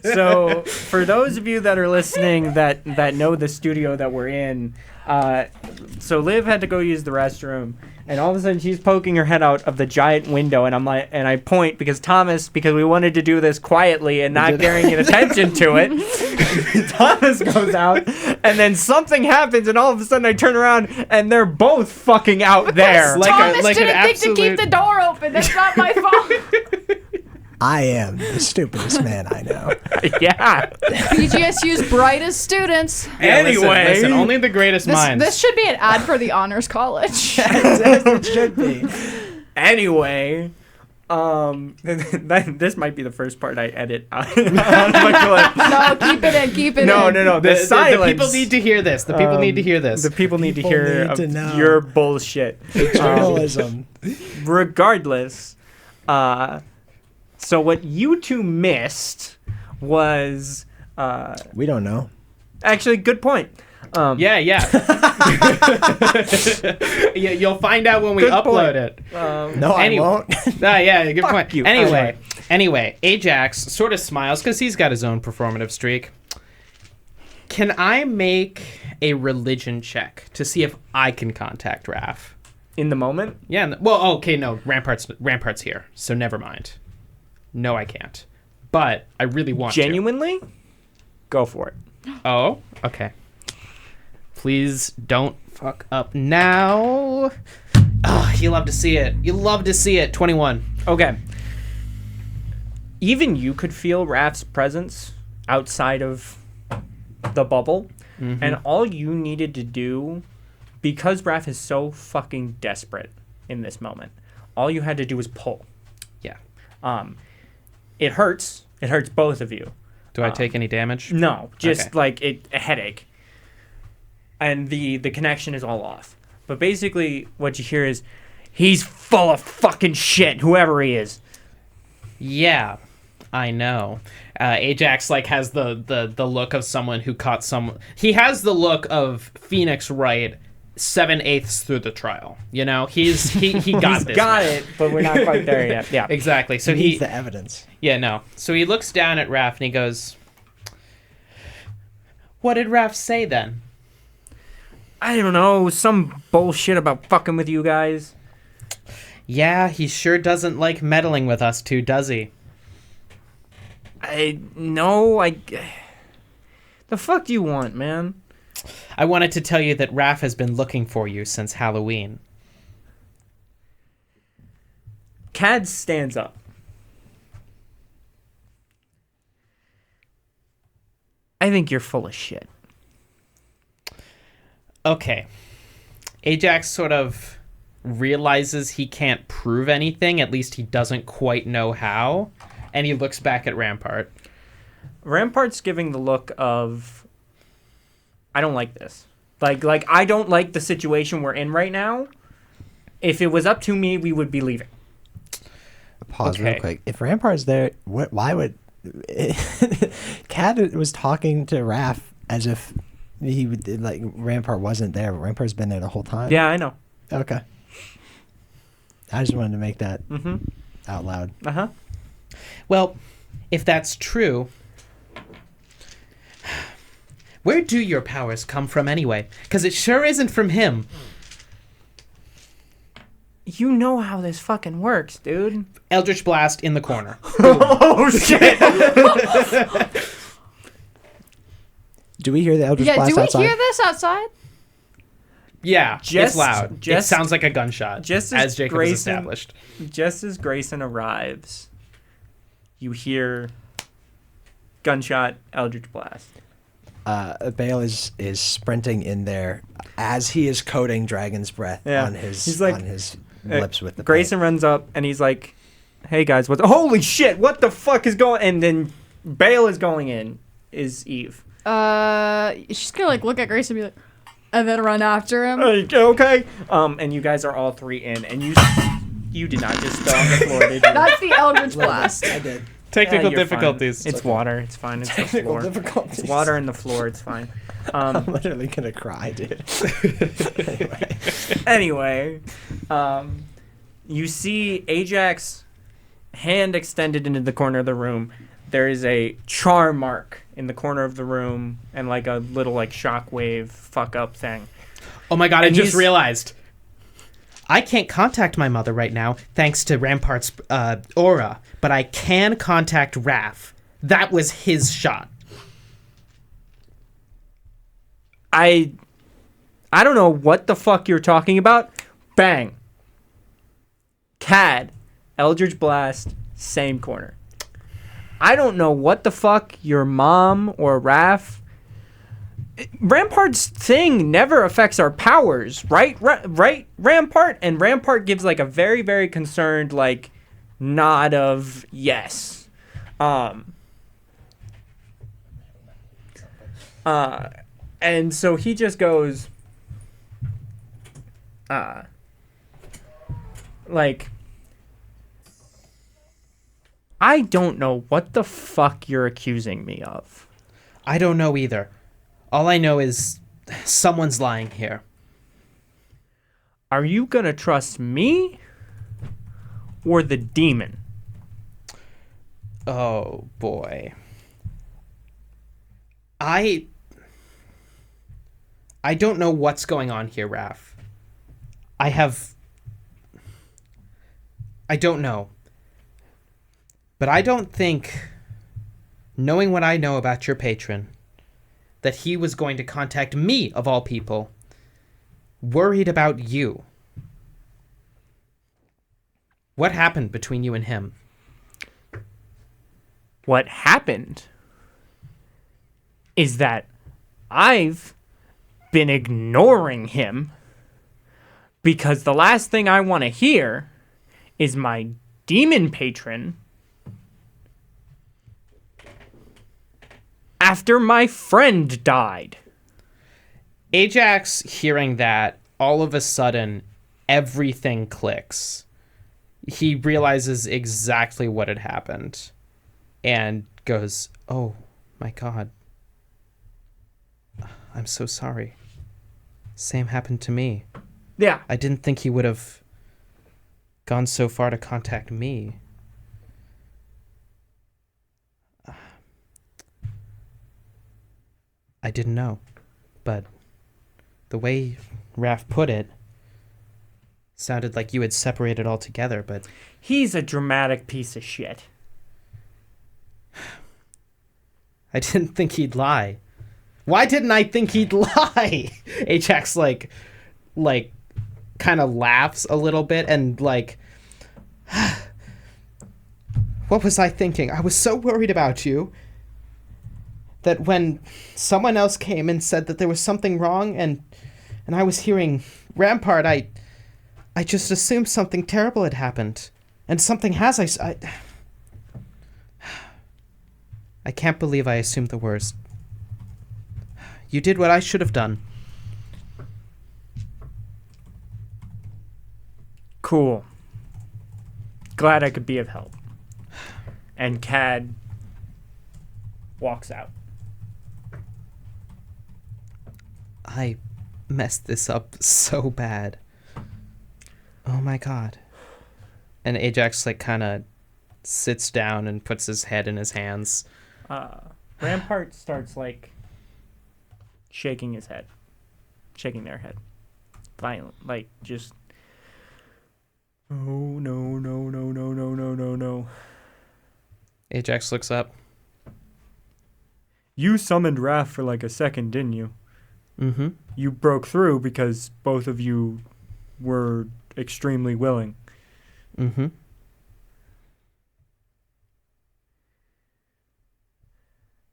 So, for those of you that are listening that know the studio that we're in, so Liv had to go use the restroom, and all of a sudden she's poking her head out of the giant window, and I point because we wanted to do this quietly and not getting attention to it. Thomas goes out, and then something happens, and all of a sudden I turn around, and they're both fucking out there. Thomas didn't think to keep the door open. That's not my fault. I am the stupidest man I know. Yeah. BGSU's brightest students. Yeah, Anyway. listen, only the greatest minds. This should be an ad for the Honors College. It should be. Anyway, this might be the first part I edit out of my clip. No, keep it in. No. The silence. The people need to hear this. The people need to hear this. The people need to People hear need to know. your bullshit. Journalism. Regardless, so what you two missed was We don't know. actually good point. Yeah. Yeah, you'll find out when we Good upload point. it. No, Anyway. I won't. Yeah, good Fuck point. you. Anyway, Ajax sort of smiles because he's got his own performative streak. Can I make a religion check to see if I can contact Raph? In the moment, Yeah. Well, okay, no. Rampart's here, so never mind. No, I can't. But I really want genuinely, go for it. to. Oh, okay. Please don't fuck up now. Oh, you love to see it. You love to see it. 21. Okay. Even you could feel Raph's presence outside of the bubble, and all you needed to do, because Raph is so fucking desperate in this moment, all you had to do was pull. Yeah. It hurts. It hurts both of you. Do I take any damage? No, just Okay. like a headache. And the connection is all off. But basically what you hear is, he's full of fucking shit, whoever he is. Yeah, I know. Ajax has the look of someone who caught someone. He has the look of Phoenix Wright 7/8 through the trial. You know, he got He's this. got now. it, but we're not quite there yet. Yeah. Exactly. So He he needs the evidence. Yeah, no. So he looks down at Raph and he goes, "What did Raph say then?" I don't know, some bullshit about fucking with you guys. Yeah, he sure doesn't like meddling with us two, does he? The fuck do you want, man? I wanted to tell you that Raph has been looking for you since Halloween. Cad stands up. I think you're full of shit. Okay. Ajax sort of realizes he can't prove anything, at least he doesn't quite know how, and he looks back at Rampart. Rampart's giving the look of, I don't like this. Like I don't like the situation we're in right now. If it was up to me, we would be leaving. Pause Okay. real quick. If Rampart's there, why would... Cat was talking to Raph as if he would, Rampart wasn't there, but Rampart's been there the whole time. Yeah, I know. Okay. I just wanted to make that out loud. Uh-huh. Well, if that's true, where do your powers come from anyway? Because it sure isn't from him. You know how this fucking works, dude. Eldritch Blast in the corner. Oh, shit. Do we hear the Eldritch Yeah, Blast do we outside? hear this outside? Yeah, it's Just- loud. It sounds like a gunshot, just as Jacob has Grayson- established. Just as Grayson arrives, you hear gunshot, Eldritch Blast. Bale is sprinting in there as he is coating Dragon's Breath on his He's like, on his lips with the Grayson runs up and he's like, "Hey guys, holy shit, what the fuck is going?" And then Bale is going in. Is Eve? She's gonna look at Grace and be like, and then run after him. Okay. And you guys are all three in, and you did not just spell on the floor, did you? That's the Eldritch Blast. I did. Technical You're difficulties. fine. It's water. It's fine. It's the Technical floor. difficulties. It's water in the floor. It's fine. I'm literally gonna cry, dude. Anyway, you see Ajax hand extended into the corner of the room. There is a char mark in the corner of the room and like a little like shockwave fuck up thing. Oh my god, I just realized. I can't contact my mother right now thanks to Rampart's aura, but I can contact Raph. That was his shot. I don't know what the fuck you're talking about. Bang. Cad, Eldritch Blast, same corner. I don't know what the fuck your mom or Raph. Rampart's thing never affects our powers, right? Right, Rampart? And Rampart gives like a very, very concerned like nod of yes. And so he just goes, like, I don't know what the fuck you're accusing me of. I don't know either. All I know is someone's lying here. Are you gonna trust me or the demon? Oh, boy. I don't know what's going on here, Raph. I don't know. But I don't think, knowing what I know about your patron, that he was going to contact me, of all people, worried about you. What happened between you and him? What happened is that I've been ignoring him because the last thing I want to hear is my demon patron after my friend died. Ajax, hearing that, all of a sudden, everything clicks. He realizes exactly what had happened and goes, oh my god. I'm so sorry. Same happened to me. Yeah. I didn't think he would have gone so far to contact me. I didn't know. But the way Raph put it sounded like you had separated altogether, but... He's a dramatic piece of shit. I didn't think he'd lie. Why didn't I think he'd lie? Ajax, like, kind of laughs a little bit and, like, what was I thinking? I was so worried about you that when someone else came and said that there was something wrong and I was hearing Rampart, I just assumed something terrible had happened. And something has. I can't believe I assumed the worst. You did what I should have done. Cool. Glad I could be of help. And Cad walks out. I messed this up so bad. Oh my god. And Ajax, like, kind of sits down and puts his head in his hands. Rampart starts, like, shaking his head. Shaking their head. Violent. Like, just... Oh, no, no, no, no, no, no, no, no. Ajax looks up. You summoned Raph for like a second, didn't you? Mm-hmm. You broke through because both of you were extremely willing. Mm-hmm.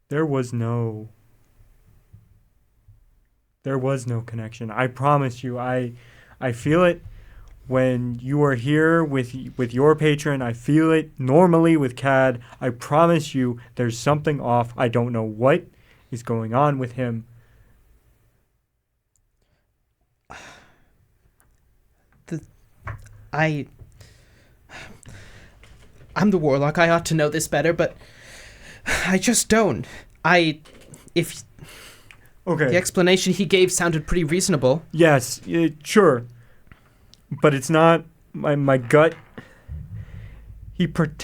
There was no connection. I promise you. I feel it when you are here with your patron. I feel it normally with Cad. I promise you there's something off. I don't know what is going on with him. I'm the warlock. I ought to know this better, but I just don't. Okay. The explanation he gave sounded pretty reasonable. Yes, sure. But it's not my gut.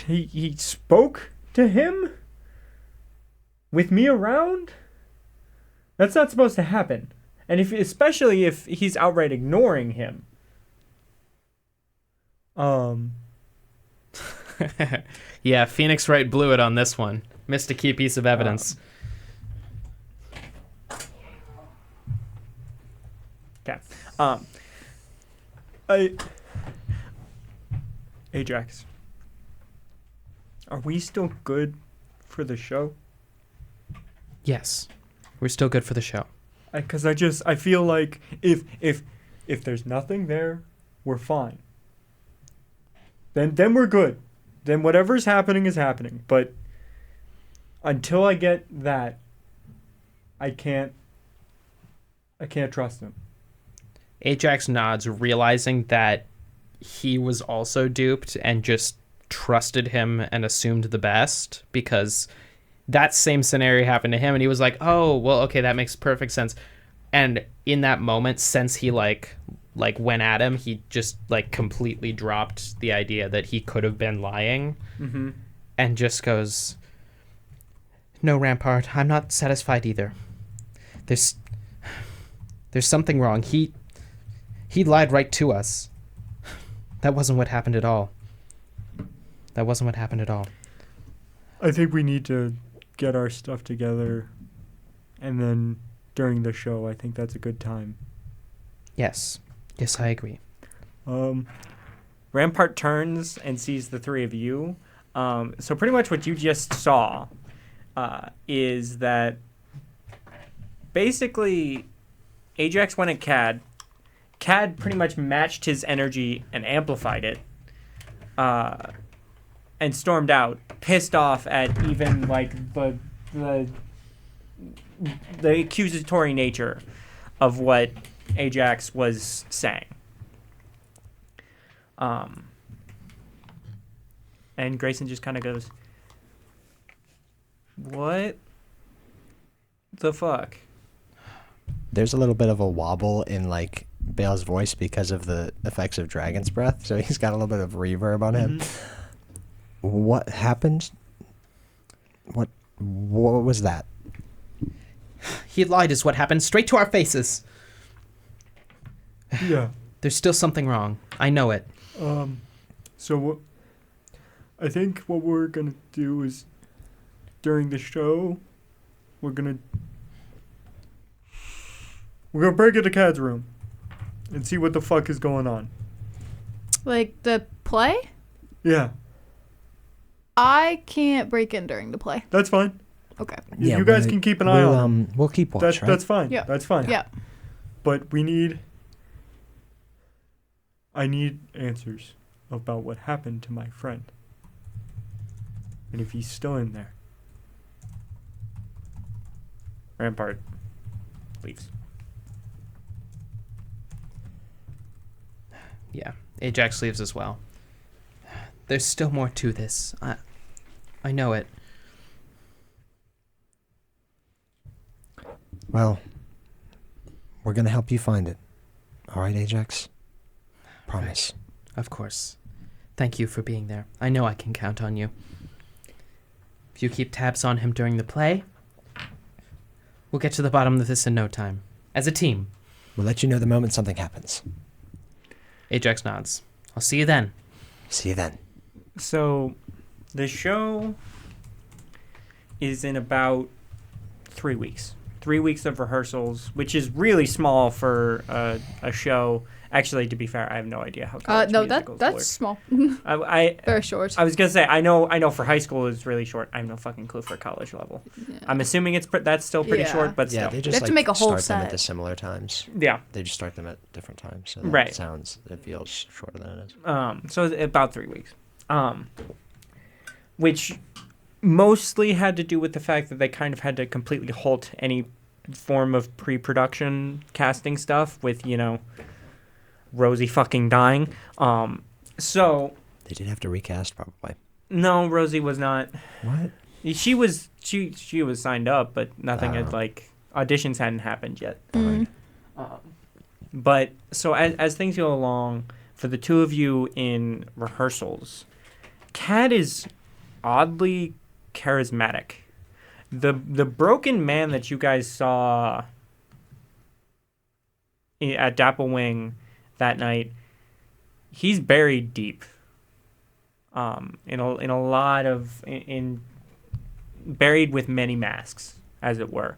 he spoke to him with me around. That's not supposed to happen. And especially if he's outright ignoring him. Yeah, Phoenix Wright blew it on this one. Missed a key piece of evidence. Okay. Ajax. Are we still good for the show? Yes. We're still good for the show. Because I feel like if there's nothing there, we're fine. Then we're good. Then whatever's happening is happening. But until I get that, I can't trust him. Ajax nods, realizing that he was also duped and just trusted him and assumed the best, because that same scenario happened to him, and he was like, oh, well, okay, that makes perfect sense. And in that moment, since he like went at him, he just like completely dropped the idea that he could have been lying. Mm-hmm. And just goes, no, Rampart, I'm not satisfied either. There's something wrong. He lied right to us. That wasn't what happened at all. I think we need to get our stuff together, and then during the show, I think that's a good time. Yes, I agree. Rampart turns and sees the three of you. So pretty much what you just saw is that basically Ajax went at Cad. Cad pretty much matched his energy and amplified it, and stormed out, pissed off at even like the accusatory nature of what Ajax was saying. And Grayson just kind of goes, "What the fuck?" There's a little bit of a wobble in like Bale's voice because of the effects of Dragon's Breath, so he's got a little bit of reverb on him. What happened? What was that? He lied is what happened, straight to our faces. Yeah. There's still something wrong. I know it. So I think what we're gonna do is during the show, we're gonna break into Cad's room and see what the fuck is going on. Like the play? Yeah. I can't break in during the play. That's fine. Okay. You guys can keep an eye on him. We'll keep watch, right? That's fine. Yeah. That's fine. Yeah. But I need answers about what happened to my friend. And if he's still in there. Rampart leaves. Yeah, Ajax leaves as well. There's still more to this. I know it. Well, we're going to help you find it. All right, Ajax? Promise. Right. Of course. Thank you for being there. I know I can count on you. If you keep tabs on him during the play, we'll get to the bottom of this in no time. As a team. We'll let you know the moment something happens. Ajax nods. I'll see you then. See you then. So, the show is in about 3 weeks. 3 weeks of rehearsals, which is really small for a show. Actually, to be fair, I have no idea how college musicals that's work. small. I Very short. I was gonna say I know for high school it's really short. I have no fucking clue for college level. Yeah. I'm assuming that's still pretty short, but still. Yeah, they just have to make a whole start them set. at the similar times. Yeah, they just start them at different times. So right. It feels shorter than it is. So about 3 weeks. Which mostly had to do with the fact that they kind of had to completely halt any form of pre-production casting stuff with, Rosie fucking dying. So they did have to recast probably. No, Rosie was not. What? She was signed up, but nothing had auditions hadn't happened yet. But so as things go along, for the two of you in rehearsals, Cad is oddly charismatic. The broken man that you guys saw at Dapplewing that night, he's buried deep. In a lot of buried with many masks, as it were,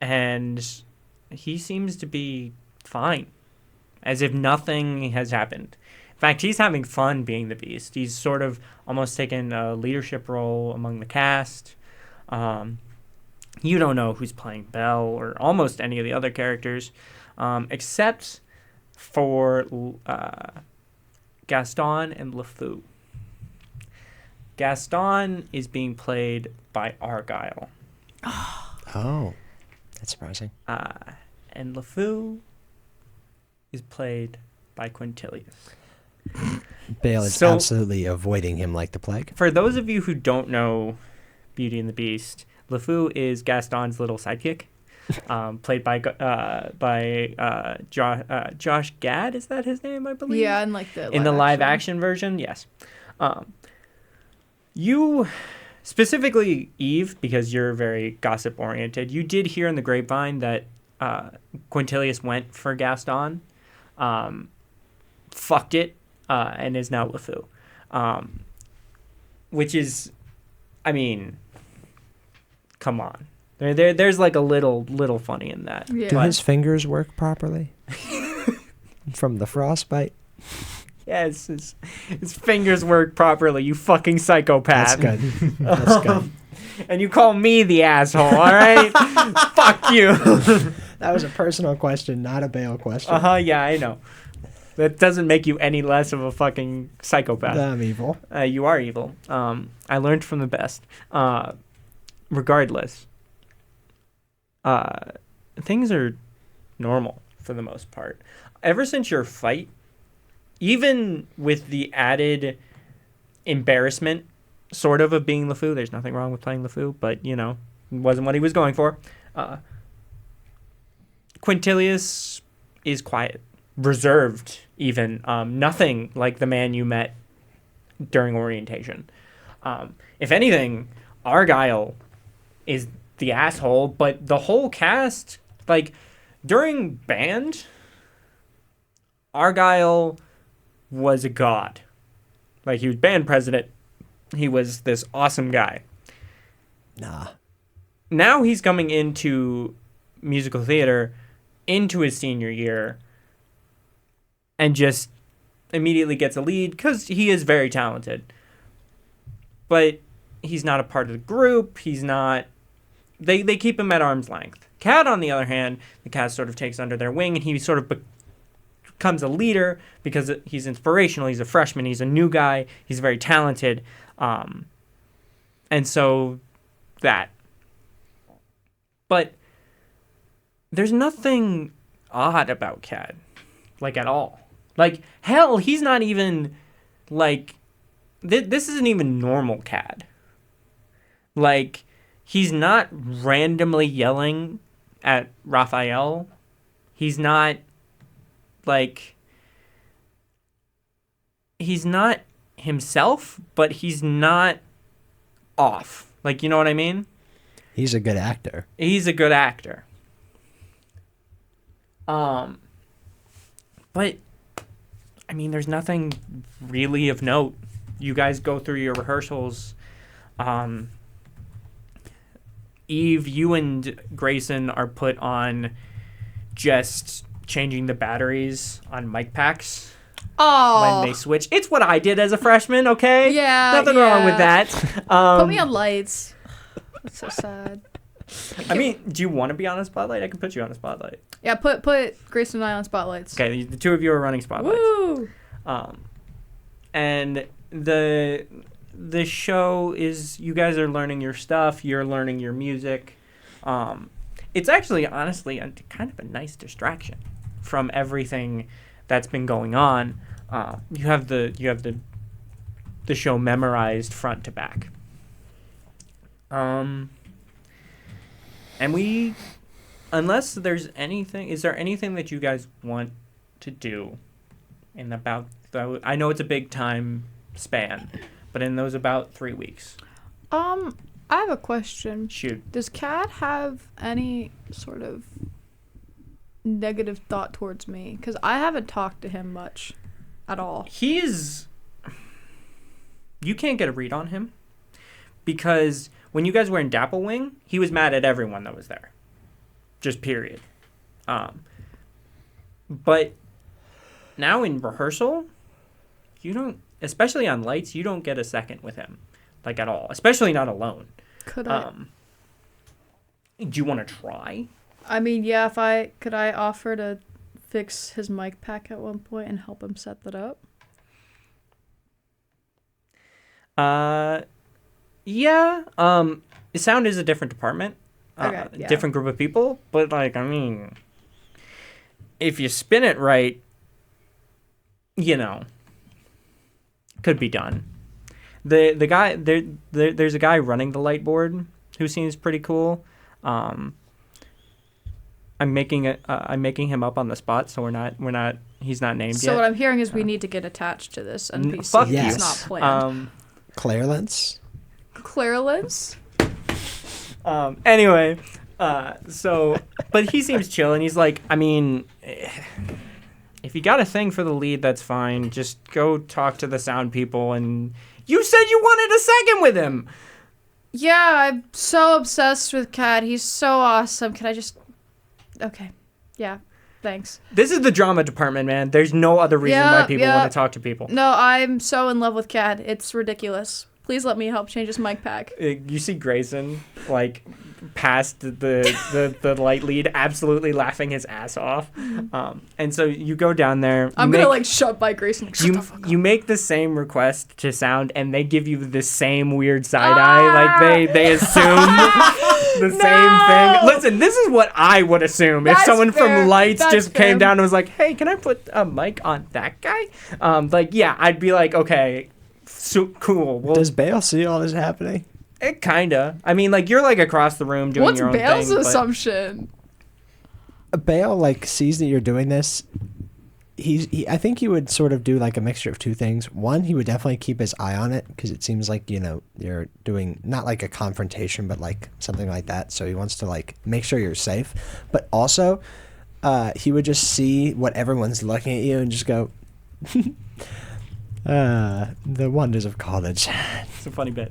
and he seems to be fine, as if nothing has happened. In fact, he's having fun being the Beast. He's sort of almost taken a leadership role among the cast. You don't know who's playing Belle or almost any of the other characters, except for Gaston and LeFou. Gaston is being played by Argyle. Oh, that's surprising. And LeFou is played by Quintilius. Bale is absolutely avoiding him like the plague. For those of you who don't know Beauty and the Beast, LeFou is Gaston's little sidekick, played by Josh Gad. Is that his name? I believe. Yeah, in the live action version, yes. You specifically, Eve, because you're very gossip oriented. You did hear in the grapevine that Quintilius went for Gaston, fucked it, and is now LeFou, which is, I mean, come on. There's like a little funny in that. Yeah. Do his fingers work properly? From the frostbite? Yes, his fingers work properly, you fucking psychopath. That's good. That's good. And you call me the asshole, all right? Fuck you. That was a personal question, not a Bale question. Yeah, I know. That doesn't make you any less of a fucking psychopath. I'm evil. You are evil. I learned from the best. Regardless, things are normal for the most part. Ever since your fight, even with the added embarrassment, sort of being LeFou, there's nothing wrong with playing LeFou, but, you know, it wasn't what he was going for. Quintilius is quiet, reserved even, nothing like the man you met during orientation. If anything, Argyle is the asshole, but the whole cast, like, during band, Argyle was a god. Like, he was band president. He was this awesome guy. Nah. Now he's coming into musical theater into his senior year and just immediately gets a lead because he is very talented. But he's not a part of the group. He's not... They keep him at arm's length. Cad, on the other hand, the cast sort of takes under their wing, and he sort of becomes a leader because he's inspirational. He's a freshman. He's a new guy. He's very talented. And so that. But there's nothing odd about Cad, like, at all. Like, hell, he's not even, like, this isn't even normal Cad. Like, he's not randomly yelling at Raphael. He's not, like, he's not himself, but he's not off. Like, you know what I mean? He's a good actor. He's a good actor. But, I mean, there's nothing really of note. You guys go through your rehearsals. Eve, you and Grayson are put on just changing the batteries on mic packs. Oh. When they switch. It's what I did as a freshman, okay? Yeah. Nothing wrong with that. Put me on lights. That's so sad. I mean, do you want to be on a spotlight? I can put you on a spotlight. Yeah, put Grayson and I on spotlights. Okay, the two of you are running spotlights. Woo! And the show is, you guys are learning your stuff. You're learning your music. It's actually, honestly, kind of a nice distraction from everything that's been going on. You have the show memorized front to back. And we, unless there's anything, is there anything that you guys want to do in about I know it's a big time span, but in those about 3 weeks. I have a question. Shoot. Does Cat have any sort of negative thought towards me? Because I haven't talked to him much at all. You can't get a read on him because when you guys were in Dapplewing, he was mad at everyone that was there. Just period. But now in rehearsal, you don't, especially on lights, you don't get a second with him, like at all, especially not alone. Could I? Do you want to try? I mean, yeah, could I offer to fix his mic pack at one point and help him set that up? Yeah. Sound is a different department. Okay, yeah. Different group of people, but like, I mean, if you spin it right, could be done. The guy there's a guy running the light board who seems pretty cool. I'm making him up on the spot, so he's not named yet. So what I'm hearing is we need to get attached to this NPC. Fuck yes. It's not planned. Clarence? Clarence? Anyway, but he seems chill, and he's like, I mean, if you got a thing for the lead, that's fine. Just go talk to the sound people, and you said you wanted a second with him. Yeah, I'm so obsessed with Cat. He's so awesome. Can I just... Okay. Yeah. Thanks. This is the drama department, man. There's no other reason why people want to talk to people. No, I'm so in love with Cat. It's ridiculous. Please let me help change his mic pack. You see Grayson, like, past the light lead, absolutely laughing his ass off. And so you go down there. I'm going to, like, shut by Grayson. Shut the fuck up. You make the same request to sound, and they give you the same weird side eye. Like, they assume the same thing. Listen, this is what I would assume. If someone from lights came down and was like, hey, can I put a mic on that guy? Yeah, I'd be like, okay, so cool. Well, does Bale see all this happening? It kinda. I mean, like, you're like across the room doing your own thing. What's Bale's assumption? Bale, like, sees that you're doing this. I think he would sort of do like a mixture of two things. One, he would definitely keep his eye on it because it seems like, you're doing not like a confrontation, but like something like that. So he wants to like make sure you're safe. But also, he would just see what everyone's looking at you and just go, the wonders of college. It's a funny bit.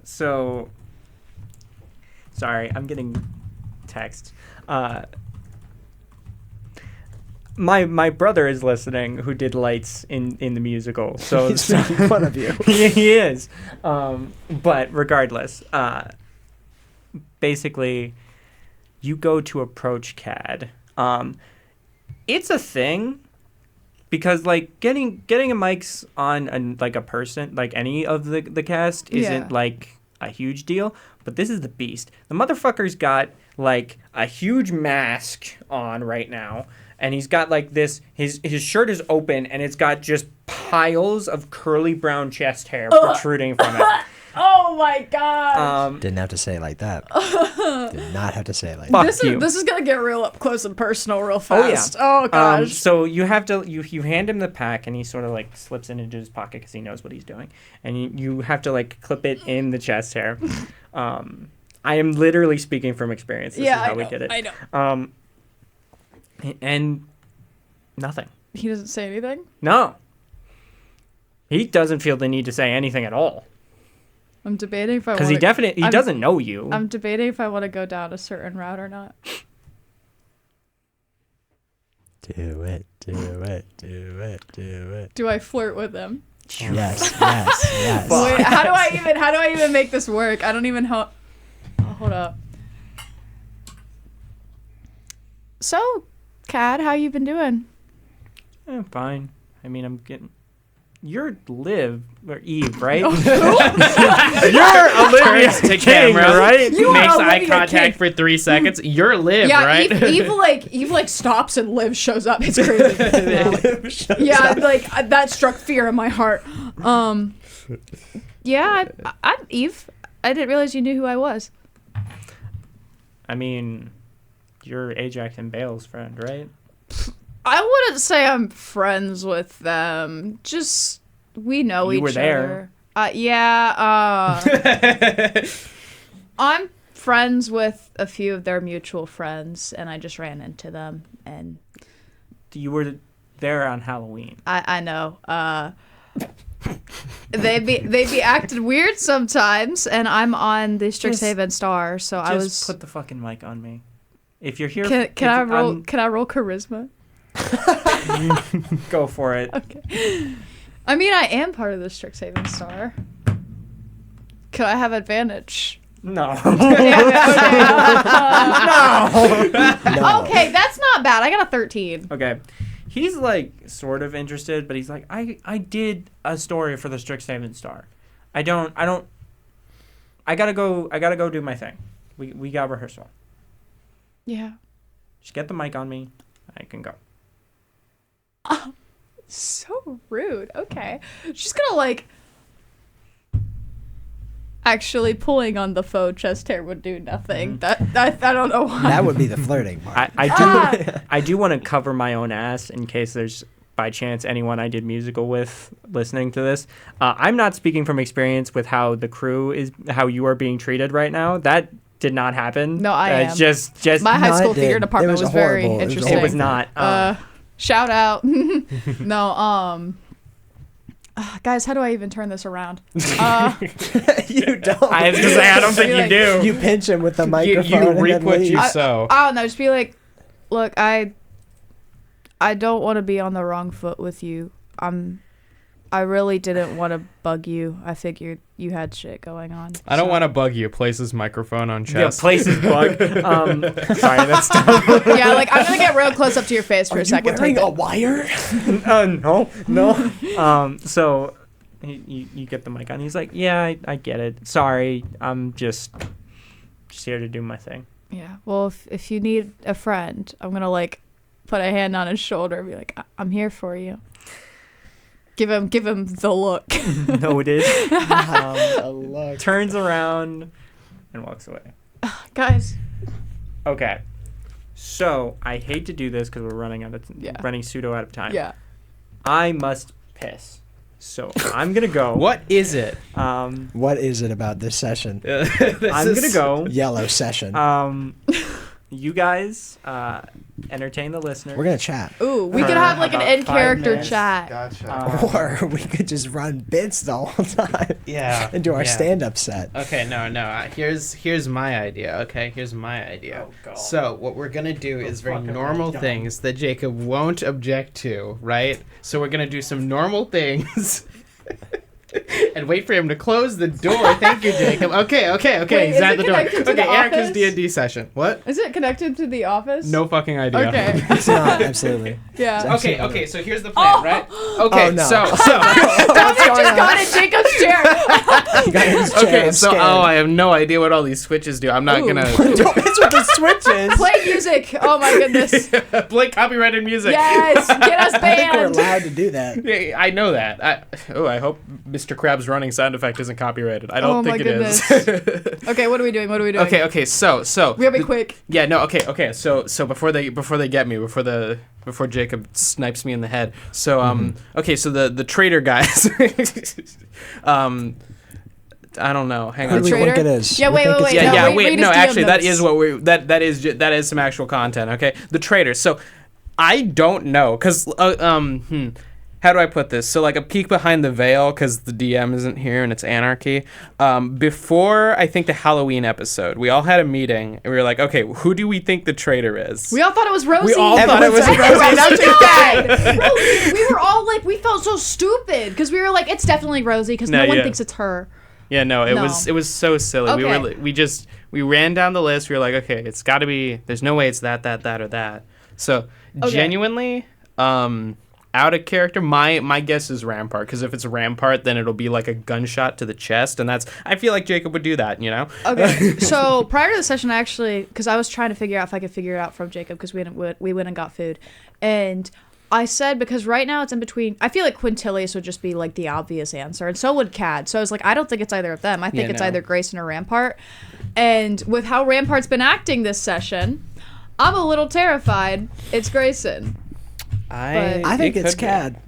So sorry, I'm getting text. My brother is listening, who did lights in the musical. So he's making fun of you. He is. But regardless, basically, you go to approach CAD. It's a thing. Because like getting a mics on like a person, like any of the cast, isn't like a huge deal. But this is the beast. The motherfucker's got like a huge mask on right now, and he's got like this. His shirt is open, and it's got just piles of curly brown chest hair protruding from it. Oh my god! Didn't have to say it like that. Did not have to say it like Fuck that. This is gonna get real up close and personal real fast. Oh gosh. So you have to you hand him the pack, and he sort of like slips it into his pocket because he knows what he's doing, and you have to like clip it in the chest hair. I am literally speaking from experience. This is how we did it. I know. And nothing. He doesn't say anything? No. He doesn't feel the need to say anything at all. I'm debating if I want to... Because he doesn't know you. I'm debating if I want to go down a certain route or not. Do it. Do I flirt with him? Yes. Wait, how do I even make this work? I don't even hold up. So, Cad, how you been doing? I'm fine. I mean, I'm getting... You're Liv, or Eve, right? You're Olivia Turns to King, camera, right? You makes are eye Olivia contact King. for 3 seconds. You're Liv, Yeah, right? Eve stops and Liv shows up. It's crazy. Yeah, like that struck fear in my heart. Yeah, I'm Eve. I didn't realize you knew who I was. I mean, you're Ajax and Bale's friend, right? I wouldn't say I'm friends with them. Just we know each were there. other. Yeah. I'm friends with a few of their mutual friends, and I just ran into them. And You were there on Halloween. I know. They be acting weird sometimes, and I'm on the Strixhaven Star, so I was. Just put the fucking mic on me. If you're here, Can I roll? Can I roll charisma? Go for it. Okay. I mean, I am part of the Strixhaven Star. Could I have advantage? No. Damn it, okay. No. Okay, that's not bad. I got a 13. Okay. He's like sort of interested, but he's like, I did a story for the Strixhaven Star. I gotta go do my thing. We got rehearsal. Yeah. Just get the mic on me. I can go. So rude. Okay. She's gonna like. Actually, pulling on the faux chest hair would do nothing. Mm-hmm. I don't know why. That would be the flirting part. I do want to cover my own ass in case there's by chance anyone I did musical with listening to this. I'm not speaking from experience with how the crew is, how you are being treated right now. That did not happen. No, I am. Just My high No, school it theater did. department It was was very horrible. It was interesting. it was not. Shout out. No, guys, how do I even turn this around? You don't. I was gonna say I don't think you do. You pinch him with the You microphone and reap then what leave. you sow. I don't know. Just be like, look, I don't want to be on the wrong foot with you. I really didn't want to bug you. I figured you had shit going on. I don't want to bug you. Place his microphone on Yeah, chest. places bug. Sorry, that's dumb. Yeah, like I'm gonna get real close up to your face for a second. Take a it. wire? No. So you get the mic on. He's like, yeah, I get it. Sorry, I'm just here to do my thing. Yeah. Well, if you need a friend, I'm gonna like put a hand on his shoulder and be like, I'm here for you. Give him the look. No, it is. A look. Turns around and walks away. Guys. Okay. So I hate to do this because we're running pseudo out of time. Yeah. I must piss. So I'm gonna go. What is it? What is it about this session? I'm gonna go. Yellow session. You guys entertain the listeners. We're gonna chat. Ooh, we could have like an about in 5 character minutes. chat. Gotcha. Or we could just run bits the whole time. Yeah. And do our yeah. stand-up set. Okay, no. Here's my idea. Okay, here's my idea. Oh, God. So what we're gonna do is very fucking normal dumb. things that Jacob won't object to, right? So we're gonna do some normal things. And wait for him to close the door. Thank you, Jacob. Okay. Wait, He's is at it the door. connected to Okay, the Erica's office? D&D session. What? Is it connected to the office? No fucking idea. Okay. It's not, absolutely. Yeah. Okay, so here's the plan, right? Okay, Oh, no. so Dominic just got in Jacob's chair. You got his chair, okay, I'm so scared. I have no idea what all these switches do. I'm not Ooh. gonna Don't mess with the switches. Play music. Oh my goodness. play copyrighted music. Yes. Get us I think we're banned. allowed to do that. Yeah, I know that. I hope Mr. Krabs' running sound effect isn't copyrighted. I don't Oh my think it is. Okay, what are we doing? Okay, so We gotta be quick. Yeah, no, okay. So before they get me, before Jacob snipes me in the head. So okay, so the traitor guys I don't know. Hang Who on. do we Traitor? think it is? Yeah, We wait, think wait, it's wait. Tom. No, read his DM Actually, that notes. is what we that is some actual content. Okay, the traitor. So I don't know because how do I put this? So like a peek behind the veil because the DM isn't here and it's anarchy. Before I think the Halloween episode, we all had a meeting and we were like, okay, who do we think the traitor is? We all thought it was Rosie. We all thought it was Everyone Rosie. said Now she's dead. No, we were all like, we felt so stupid because we were like, it's definitely Rosie because no one yeah. thinks it's her. Yeah, no, it No. was so silly. Okay. We ran down the list. We were like, okay, it's got to be. There's no way it's that or that. So Okay. genuinely, out of character, my guess is Rampart because if it's Rampart, then it'll be like a gunshot to the chest, and I feel like Jacob would do that, you know. Okay. So prior to the session, I actually, because I was trying to figure out if I could figure it out from Jacob because we went and got food, and I said because right now it's in between. I feel like Quintilius would just be like the obvious answer, and so would Cad. So I was like, I don't think it's either of them. I think it's either Grayson or Rampart. And with how Rampart's been acting this session, I'm a little terrified. It's Grayson. I think it's Cad.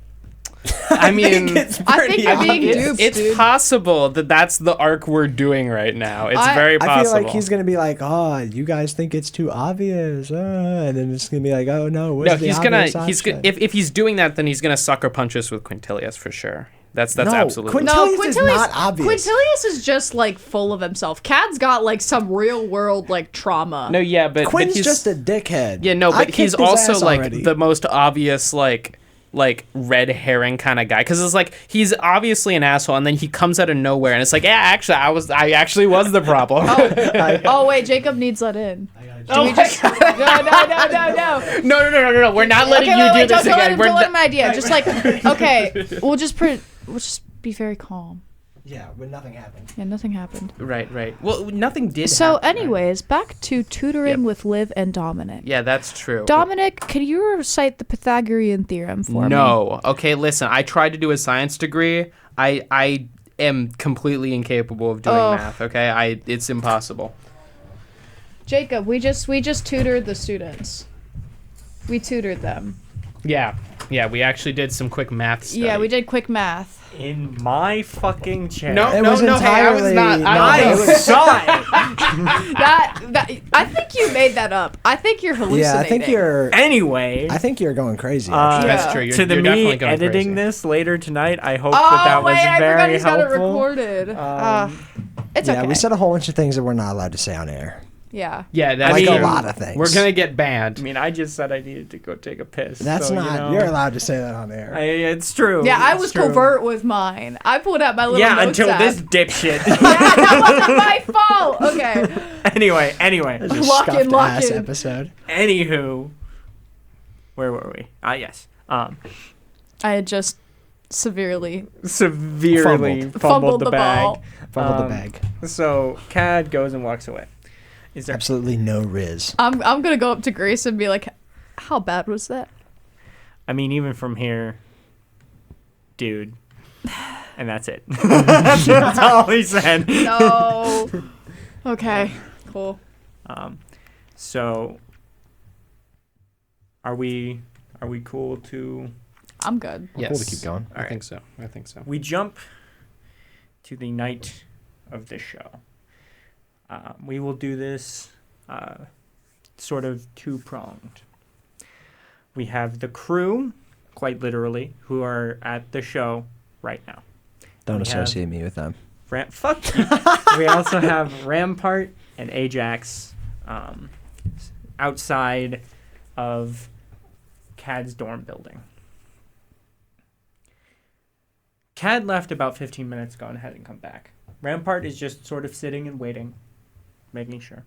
I mean, I think you're being duped, it's dude. possible that's the arc we're doing right now. It's very possible. I feel like he's gonna be like, "Oh, you guys think it's too obvious," and then it's gonna be like, "Oh no, if he's doing that, then he's gonna sucker punch us with Quintilius for sure. That's absolutely. Quintilius is not obvious. Quintilius is just like full of himself. Cad's got like some real world like trauma. No, yeah, but Quinn's he's just a dickhead. Yeah, no, but he's also like already. the most obvious like red herring kind of guy, because it's like he's obviously an asshole, and then he comes out of nowhere, and it's like, yeah, actually, I actually was the problem. Oh wait, Jacob needs let in. No. No. No. We're not letting you do this again. Don't let him idea. Just like, okay, we'll just be very calm. Yeah, when nothing happened. Yeah, nothing happened. Right. Well, nothing did So happen, anyways, back to tutoring Yep. with Liv and Dominic. Yeah, that's true. Dominic, can you recite the Pythagorean theorem for me? No. Okay, listen, I tried to do a science degree. I am completely incapable of doing math, okay? It's impossible. Jacob, we just tutored the students. We tutored them. Yeah, we actually did some quick math study. Yeah, we did quick math. In my fucking chair. No, It was hey, I was entirely not. I saw it. That I think you made that up. I think you're hallucinating. Yeah, I think you're. Anyway, I think you're going crazy. Actually. That's true. You're to the definitely me going editing crazy. this later tonight, I hope Oh that was wait, I forgot very he's got it helpful. recorded. It's Yeah, okay. we said a whole bunch of things that we're not allowed to say on air. Yeah. Yeah, that's Like true. a lot of things. We're gonna get banned. I mean, I just said I needed to go take a piss. That's so, not. You're allowed to say that on air. It's true. Yeah, I It's was true. covert with mine. I pulled out my little Yeah, notes until app. this dipshit. Yeah, that wasn't my fault. Okay. anyway. It's a Lock in, scuffed lock ass in. episode. Anywho, where were we? Yes. I had just severely Severely fumbled the bag. ball. Fumbled the bag. So Cad goes and walks away. Is there Absolutely no riz. I'm gonna go up to Grace and be like, "How bad was that?" I mean, even from here, dude. And that's it. That's all he said. No. Okay. Cool. So, are we cool to? I'm good. Yes. Cool to keep going. I think so. We jump to the night of the show. We will do this sort of two-pronged. We have the crew, quite literally, who are at the show right now. Don't We associate me with them. Fuck you. We also have Rampart and Ajax outside of Cad's dorm building. Cad left about 15 minutes ago and hasn't come back. Rampart is just sort of sitting and waiting, making sure.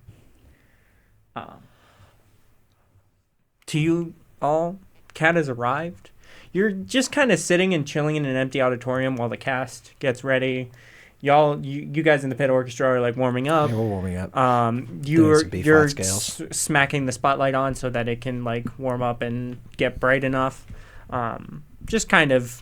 To you all, Cad has arrived. You're just kind of sitting and chilling in an empty auditorium while the cast gets ready. You guys in the pit orchestra are like warming up. Yeah, we're warming up. You're scales. smacking the spotlight on so that it can like warm up and get bright enough. Just kind of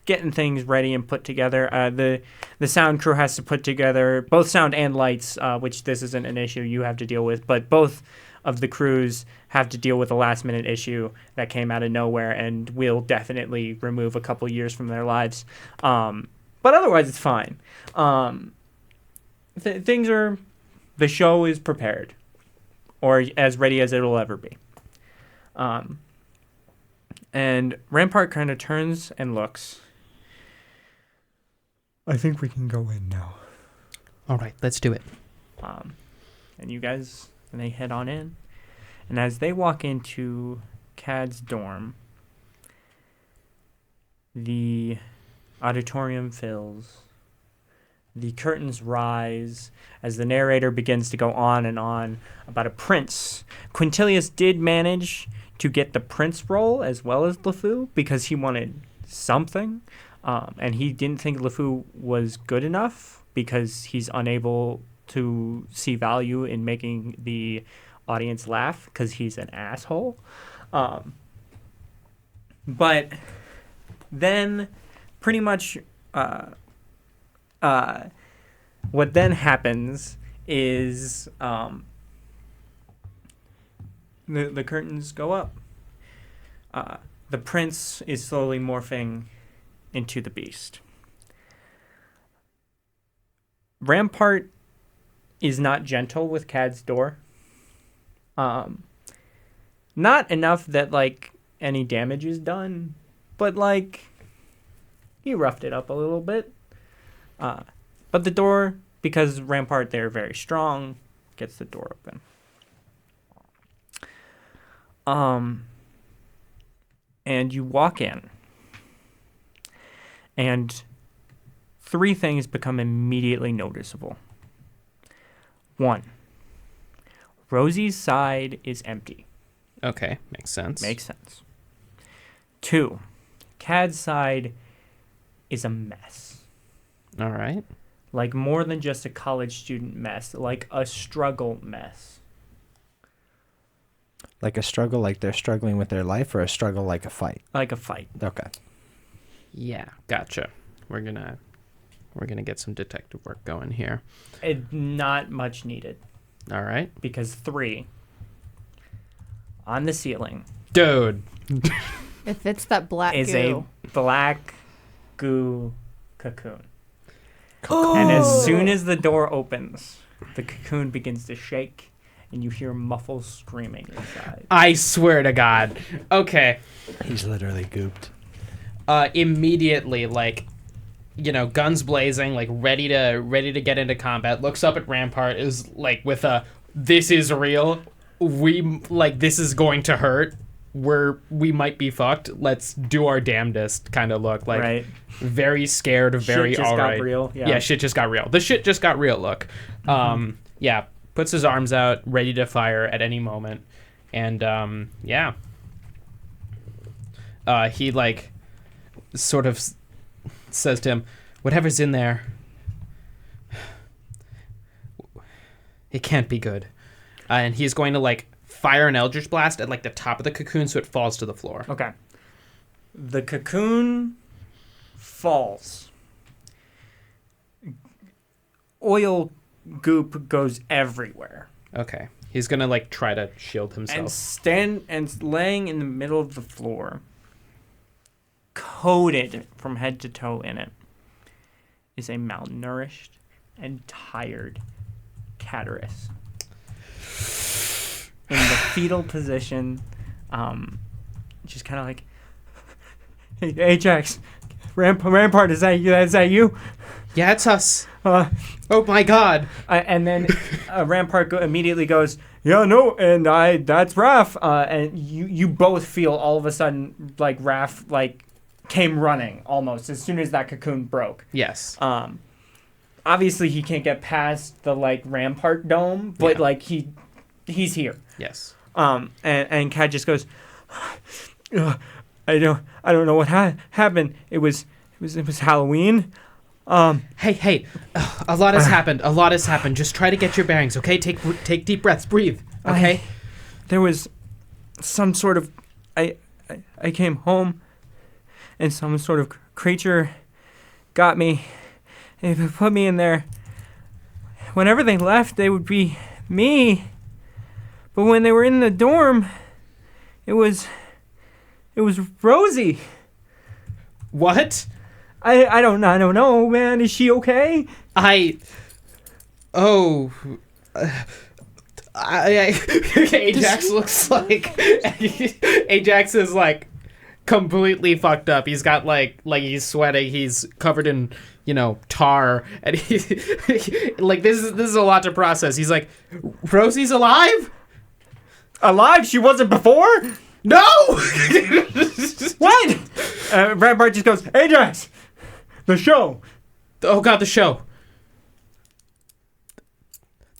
getting things ready and put together. The sound crew has to put together both sound and lights, which this isn't an issue you have to deal with, but both of the crews have to deal with a last minute issue that came out of nowhere and will definitely remove a couple years from their lives. But otherwise it's fine. The show is prepared, or as ready as it'll ever be. And Rampart kind of turns and looks. I think we can go in now. All right, let's do it. And you guys, and they head on in. And as they walk into Cad's dorm, the auditorium fills. The curtains rise as the narrator begins to go on and on about a prince. Quintilius did manage to get the prince role as well as LeFou because he wanted something. And he didn't think LeFou was good enough because he's unable to see value in making the audience laugh because he's an asshole. But then pretty much what then happens is the curtains go up. the prince is slowly morphing into the beast. Rampart is not gentle with Cad's door. Not enough that, like, any damage is done, but, like, he roughed it up a little bit. But the door, because Rampart, they're very strong, gets the door open. And you walk in, and 3 things become immediately noticeable. 1, Rosie's side is empty. Okay, makes sense. 2, Cad's side is a mess. All right. Like more than just a college student mess, like a struggle mess. Like a struggle, like they're struggling with their life, or a struggle like a fight? Like a fight. Okay. Yeah, gotcha. We're gonna get some detective work going here. Not much needed. All right. Because 3, on the ceiling, dude, If it's that black is goo. a black goo cocoon. And as soon as the door opens, the cocoon begins to shake, and you hear muffled screaming inside. I swear to God. Okay. He's literally gooped. Immediately, like, you know, guns blazing, like ready to get into combat. Looks up at Rampart, is like with a "this is real. This is going to hurt. We might be fucked. Let's do our damnedest" kind of look. Like, right. Very scared, very shit just all got right. Real. Yeah, shit just got real. The shit just got real look. Yeah, puts his arms out, ready to fire at any moment. And he like sort of says to him, "Whatever's in there, it can't be good." And he's going to like fire an Eldritch Blast at like the top of the cocoon so it falls to the floor. Okay. The cocoon falls. Oil goop goes everywhere. Okay. He's going to like try to shield himself. And laying in the middle of the floor, coated from head to toe in it, is a malnourished and tired Caterus. In the fetal position, just kind of like, "Hey, Ajax, Rampart, is that you? Yeah, it's us. Oh my God!" And then Rampart immediately goes, "Yeah, no, and that's Raph." And you both feel all of a sudden like Raph like came running almost as soon as that cocoon broke. Yes. Obviously he can't get past the like Rampart dome, but like he's here. Yes. And Kat just goes, I don't know what happened. It was Halloween. Hey, a lot has happened. Just try to get your bearings, okay? Take deep breaths, breathe, okay? There was some sort of, I came home, and some sort of creature got me. They put me in there. Whenever they left, they would be me. But when they were in the dorm, it was Rosie. What? I don't know, man. Is she okay? Ajax looks like Ajax is like completely fucked up. He's got like he's sweating. He's covered in tar, and he like this is a lot to process. He's like, "Rosie's alive? Alive? She wasn't before? No." What? Rampart just goes, "Ajax, the show." Oh God, the show.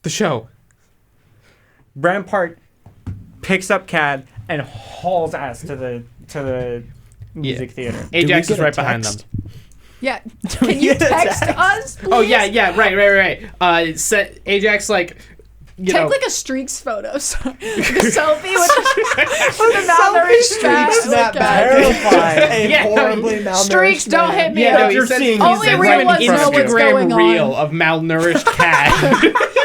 The show. Rampart picks up Cad and hauls ass to the music theater. Ajax is right behind them. Yeah. Can you text us, please? Oh yeah, right. Ajax like take like a streaks photo. Sorry. The selfie with the malnourished streaks that terrifying. Horribly malnourished. Streaks, don't hit me. Yeah, you're seeing only real ones know what's going on. Reel of malnourished cat.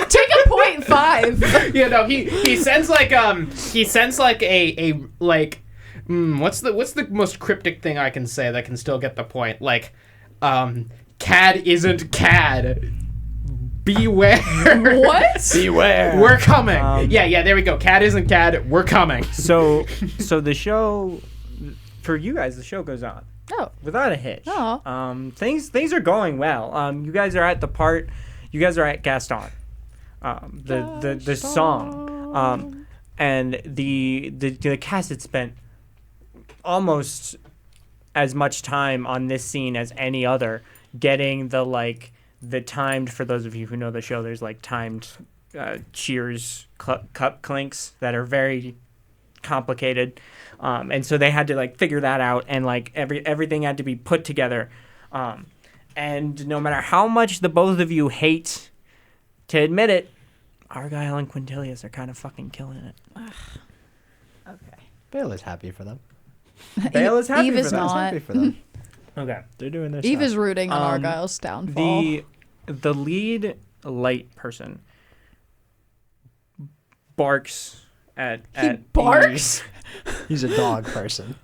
Take a 0.5. He sends like a What's the most cryptic thing I can say that can still get the point? Like, CAD isn't CAD. Beware. What? Beware. We're coming. Yeah, there we go. CAD isn't CAD. We're coming. So the show, for you guys, the show goes on. Oh. Without a hitch. Oh. Things are going well. You guys are at the part. You guys are at Gaston. The song. And the cast had spent almost as much time on this scene as any other, getting the timed, for those of you who know the show, there's like timed cheers cup clinks that are very complicated, and so they had to like figure that out, and like everything had to be put together, and no matter how much the both of you hate to admit it, Argyle and Quintilius are kind of fucking killing it. Okay. Bale is happy for them. Bale is happy Eve for is them. not. Happy for them. Okay. They're doing their Eve stuff. is rooting on Argyle's downfall. The lead light person barks at barks? He's a dog person.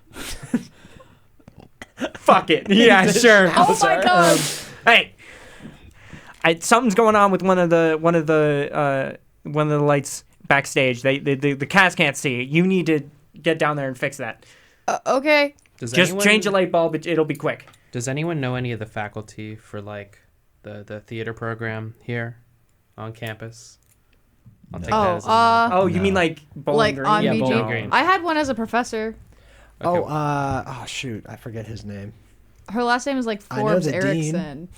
Fuck it. Yeah, sure. Oh my god. Hey, something's going on with one of the lights backstage. The cast can't see it. You need to get down there and fix that. Okay. Just change a light bulb. It'll be quick. Does anyone know any of the faculty for like the theater program here on campus? I'll take that as a no. You mean like Bowling Like Green? on Yeah, BG? Bowling Green. I had one as a professor. Okay. Shoot, I forget his name. Her last name is like I know Forbes the dean. Erickson.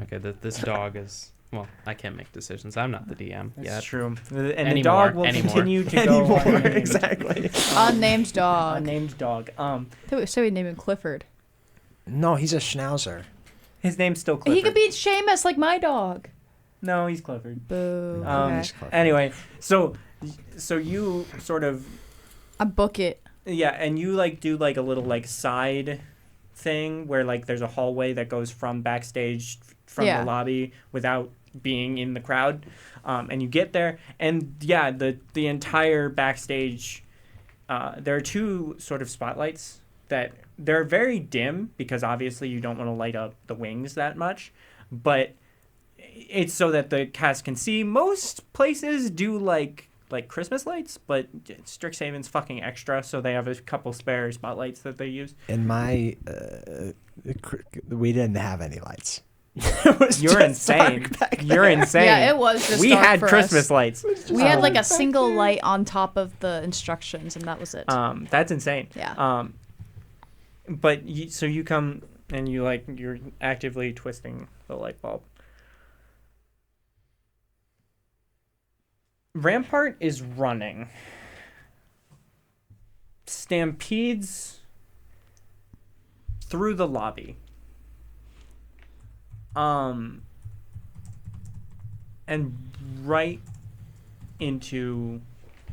Okay, this dog is... Well, I can't make decisions. I'm not the DM That's yet. true. And the Anymore, dog will anymore. continue to go unnamed. Exactly. Unnamed dog. Unnamed dog. So we name him Clifford. No, he's a schnauzer. His name's still Clifford. He could be Seamus like my dog. No, he's Clifford. Boo. Okay. He's Clifford. Anyway, so you sort of... I book it. Yeah, and you like do like a little like side thing where like there's a hallway that goes from backstage from Yeah. the lobby without being in the crowd, and you get there, and yeah, the entire backstage, there are two sort of spotlights that they're very dim because obviously you don't want to light up the wings that much, but it's so that the cast can see. Most places do like Christmas lights, but Strixhaven's fucking extra, so they have a couple spare spotlights that they use. In my, we didn't have any lights. You're insane. You're insane. Yeah, it was just we dark had for Christmas us. lights. We had like a single light on top of the instructions, and that was it. That's insane. Yeah. But so you come and you're actively twisting the light bulb. Rampart is running. Stampedes through the lobby. And right into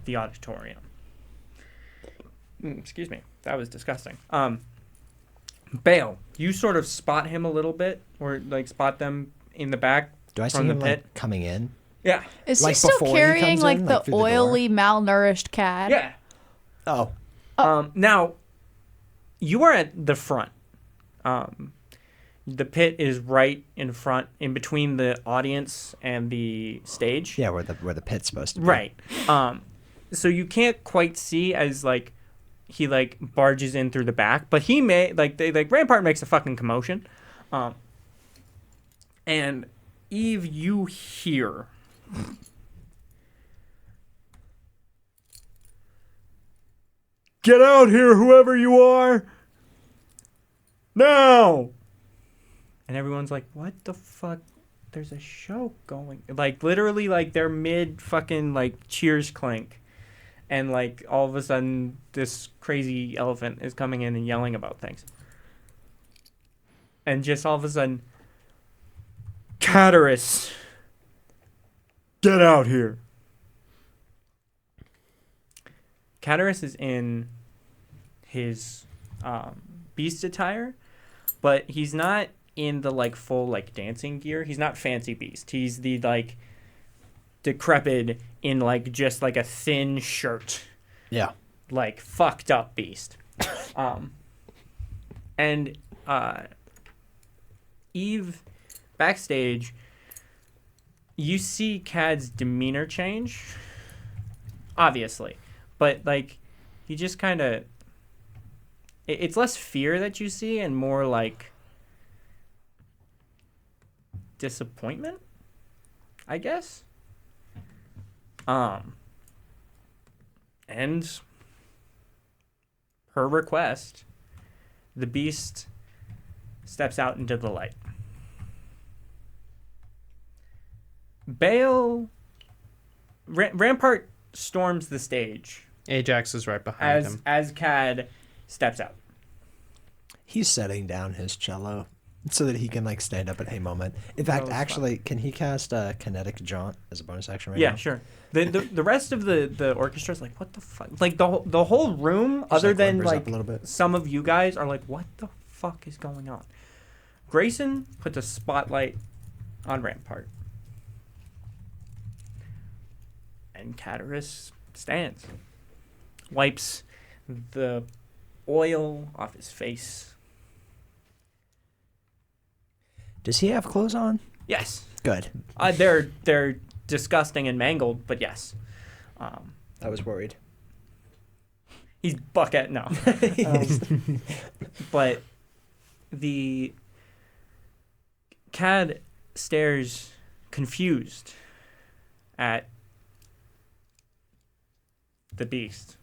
the auditorium. Excuse me. That was disgusting. Bale, you sort of spot him a little bit, or like spot them in the back. Do I see from the him pit? like coming in? Yeah. Is like he still before he carrying comes like in, the like, through the door? oily, malnourished cat? Yeah. Oh. Now, you are at the front. The pit is right in front, in between the audience and the stage. Yeah, where the pit's supposed to be. Right. So you can't quite see as like he like barges in through the back, but he may Rampart makes a fucking commotion. And Eve, you hear "Get out here, whoever you are! Now!" And everyone's like, "What the fuck? There's a show going." Like, literally, like, they're mid fucking, like, cheers clink. And, like, all of a sudden, this crazy elephant is coming in and yelling about things. And just all of a sudden, Cataris, get out here. Cataris is in his beast attire, but he's not in the like full like dancing gear. He's not fancy beast. He's the like decrepit in like just like a thin shirt. Yeah. Like fucked up beast. And Eve, backstage, you see Cad's demeanor change, obviously, but like he just kind of, it's less fear that you see and more like disappointment, I guess. And per request, the beast steps out into the light. Bale, Rampart storms the stage Ajax is right behind him. as Cad steps out. He's setting down his cello so that he can like stand up at any moment. In fact, actually, can he cast Kinetic Jaunt as a bonus action right now? Yeah, sure. The rest of the orchestra is like, what the fuck? Like the whole room, just other than like a little bit. Some of you guys are like, what the fuck is going on? Grayson puts a spotlight on Rampart. And Cataris stands. Wipes the oil off his face. Does he have clothes on? Yes. Good. They're disgusting and mangled, but yes. I was worried. He's bucket no. But the Cad stares confused at the beast.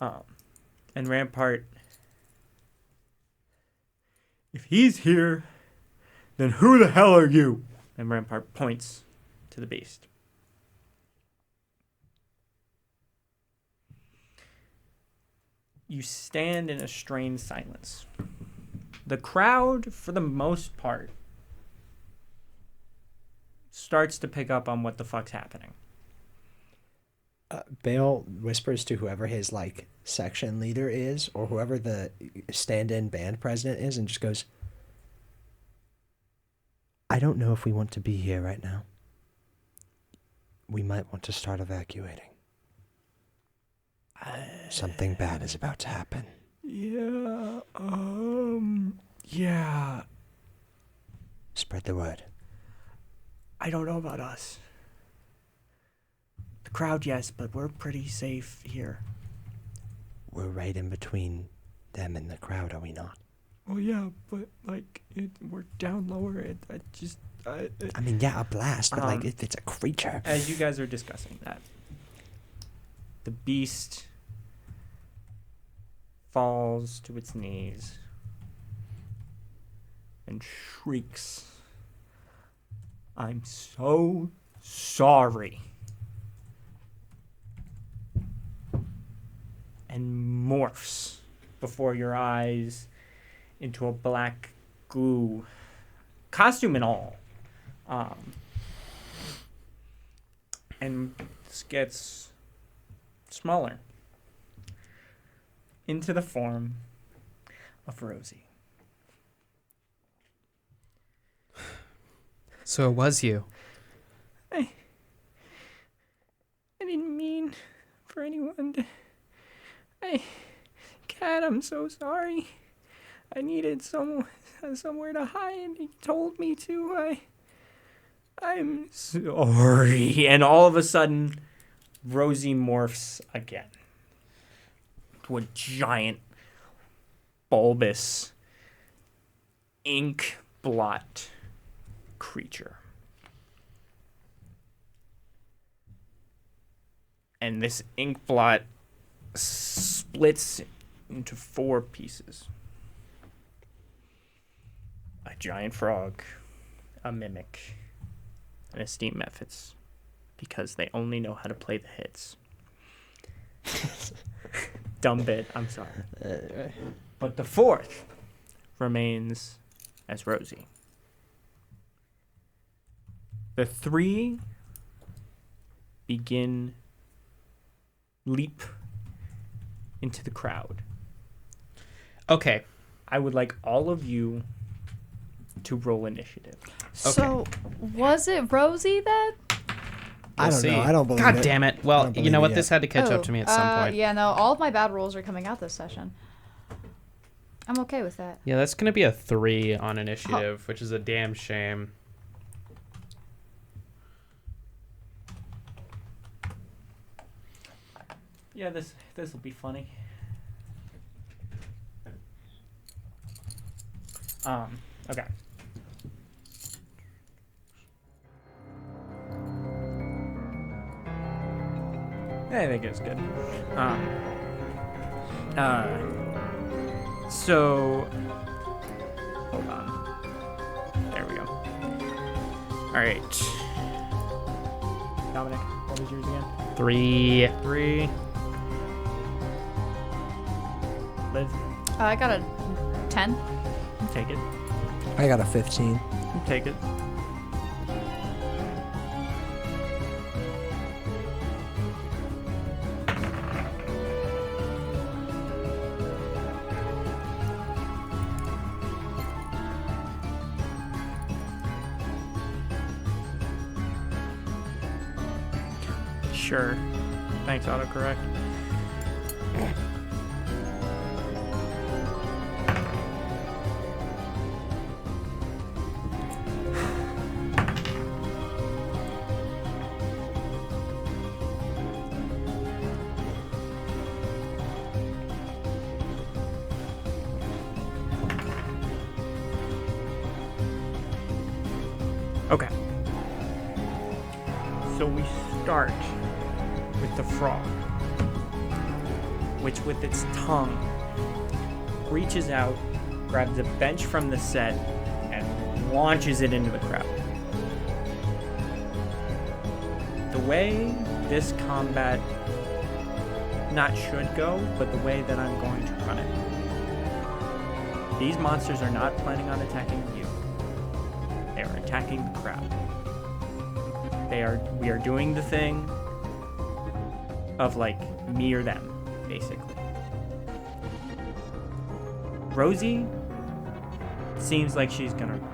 And Rampart, if he's here, then who the hell are you? And Rampart points to the beast. You stand in a strained silence. The crowd, for the most part, starts to pick up on what the fuck's happening. Bale whispers to whoever his like section leader is, or whoever the stand-in band president is, and just goes, I don't know if we want to be here right now. We might want to start evacuating. Something bad is about to happen. Yeah, yeah. Spread the word. I don't know about us. The crowd, yes, but we're pretty safe here. We're right in between them and the crowd, are we not? Oh yeah, but like we're down lower. I mean, yeah, a blast, but like if it's a creature. As you guys are discussing that, the beast falls to its knees and shrieks, I'm so sorry. And morphs before your eyes into a black goo, costume and all. And this gets smaller into the form of Rosie. So it was you. I didn't mean for anyone to... Cat, I'm so sorry. I needed somewhere to hide, and he told me to. I'm sorry. And all of a sudden, Rosie morphs again to a giant, bulbous, ink blot creature. And this ink blot splits into 4 pieces. A giant frog, a mimic, and a steam mephits, because they only know how to play the hits. Dumb bit, I'm sorry. But the 4th remains as Rosie. The 3 leap into the crowd. Okay. I would like all of you to roll initiative. So, was it Rosie then? I don't see. know. I don't believe God it. damn it. I Well, don't you believe know it what? yet. This had to catch up to me at some point. Yeah, no, all of my bad rolls are coming out this session. I'm okay with that. Yeah, that's going to be a 3 on initiative, which is a damn shame. Yeah, this will be funny. Okay. I think it's good. So hold on. There we go. All right. Dominic, what was yours again? 3. 3. Liv, I got a 10. take it. I got a 15. Take it. Sure. Thanks, autocorrect. Okay. So we start with the frog, which with its tongue reaches out, grabs a bench from the set, and launches it into the crowd. The way this combat not should go, but the way that I'm going to run it. These monsters are not planning on attacking you. They are attacking the crowd. We are doing the thing of like me or them, basically. Rosie seems like she's gonna run.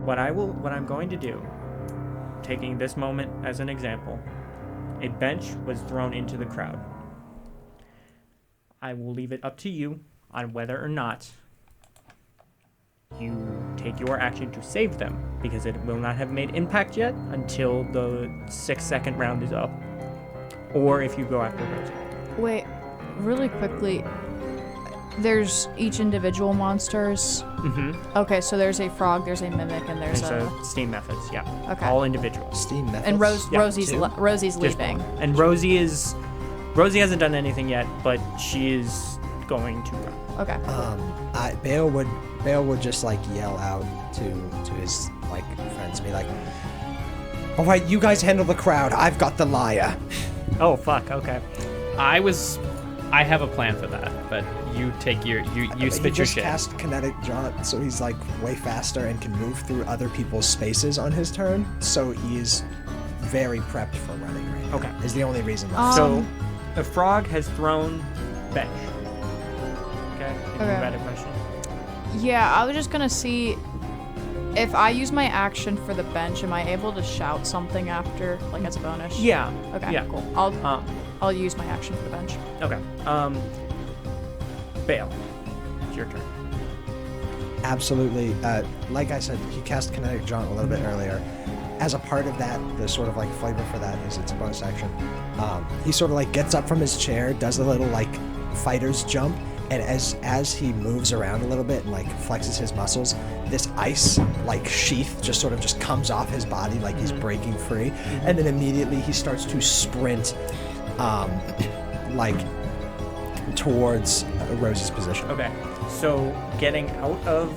What I'm going to do, taking this moment as an example, a bench was thrown into the crowd. I will leave it up to you on whether or not you take your action to save them, because it will not have made impact yet until the 6-second round is up, or if you go after Rosie. Wait, really quickly, there's each individual monsters. Mm-hmm. Okay, so there's a frog, there's a mimic, and there's a steam methods, yeah. Okay. All individuals. Steam methods. And Yeah, Rosie's Just leaving. one. And Rosie hasn't done anything yet, but she is going to run. Okay. Bale would just like yell out to his like friends, be like, "All right, you guys handle the crowd. I've got the lyre." Oh fuck. Okay. I have a plan for that, but you take you spit your shit. He just cast kinetic jaunt, so he's like way faster and can move through other people's spaces on his turn. So he is very prepped for running right now. Okay. Is the only reason. So the frog has thrown bench. Okay. If you Okay. had a question. Yeah, I was just gonna see if I use my action for the bench, am I able to shout something after, like as a bonus? Yeah. Okay, Yeah. cool. I'll use my action for the bench. Okay. Bale. It's your turn. Absolutely. Like I said, he cast kinetic jaunt a little bit earlier. As a part of that, the sort of like flavor for that is it's a bonus action. He sort of like gets up from his chair, does a little like fighter's jump, and as he moves around a little bit and like flexes his muscles, this ice like sheath just sort of just comes off his body like he's breaking free, and then immediately he starts to sprint like towards Rosie's position. Okay. So getting out of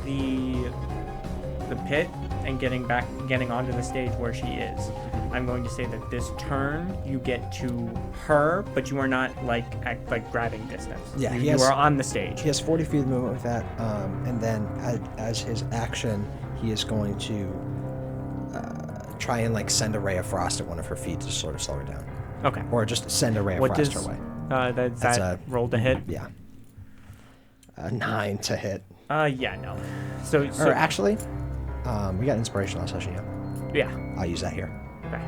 the pit and getting onto the stage where she is. I'm going to say that this turn you get to her, but you are not like grabbing distance. Yeah, you are on the stage. He has 40 feet of movement with that, and then as his action, he is going to try and like send a ray of frost at one of her feet to sort of slow her down. Okay. Or just send a ray of frost her way. That's a roll to hit? Yeah. 9 to hit. Yeah, no. So or actually, we got inspiration last session, yeah. Yeah. I'll use that here. Okay.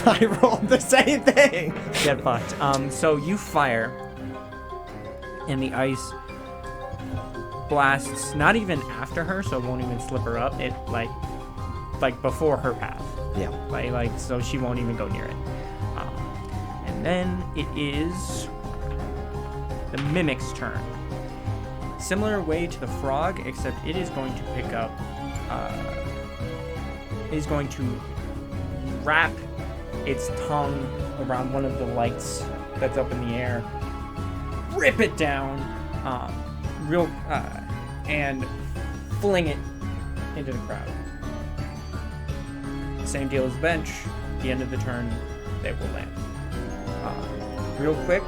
I rolled the same thing. Get fucked. So you fire, and the ice blasts not even after her, so it won't even slip her up. It like before her path. Yeah. Like so she won't even go near it. And then it is the mimic's turn. Similar way to the frog, except it is going to pick up. Is going to wrap its tongue around one of the lights that's up in the air, rip it down, and fling it into the crowd. Same deal as the bench. At the end of the turn, they will land. Real quick,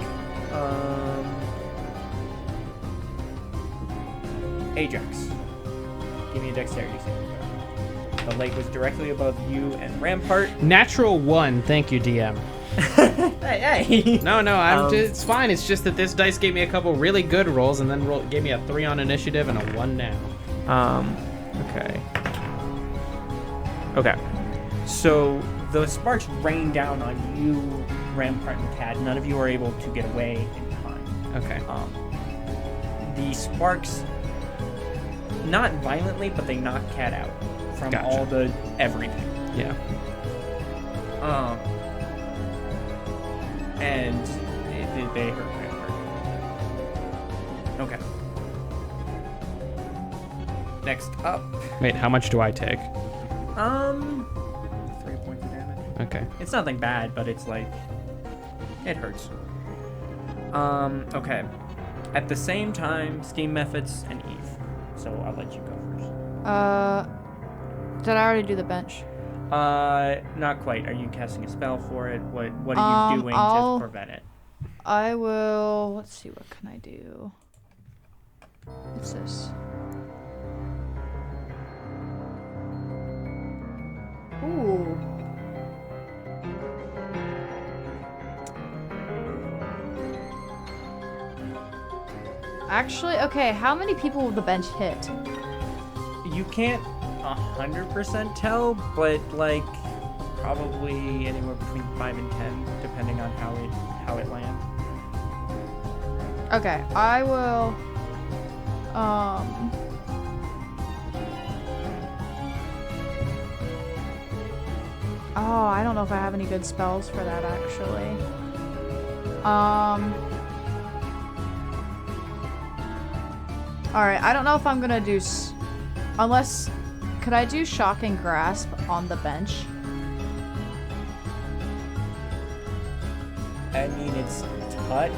Ajax, give me a dexterity saving throw. The lake was directly above you and Rampart. Natural 1, thank you, DM. Hey. No, it's fine. It's just that this dice gave me a couple really good rolls and then gave me a 3 on initiative and a 1 now. Okay. So the sparks rain down on you, Rampart, and Cat. None of you are able to get away in time. Okay. The sparks, not violently, but they knock Cat out from all the everything. Yeah. And they hurt Rampart. Okay. Next up. Wait, how much do I take? 3 points of damage. Okay. It's nothing bad, but it's like it hurts. Okay. At the same time, Steam Mephits and Eve. So I'll let you go first. Did I already do the bench? Not quite. Are you casting a spell for it? What are you doing to prevent it? I will. Let's see. What can I do? What's this? Ooh. Actually, okay. How many people will the bench hit? You can't 100% tell, but like probably anywhere between 5 and 10, depending on how it lands. Okay, I will. Oh, I don't know if I have any good spells for that actually. Alright, I don't know if I'm gonna do. Unless. Could I do Shocking Grasp on the bench? I mean, it's touch.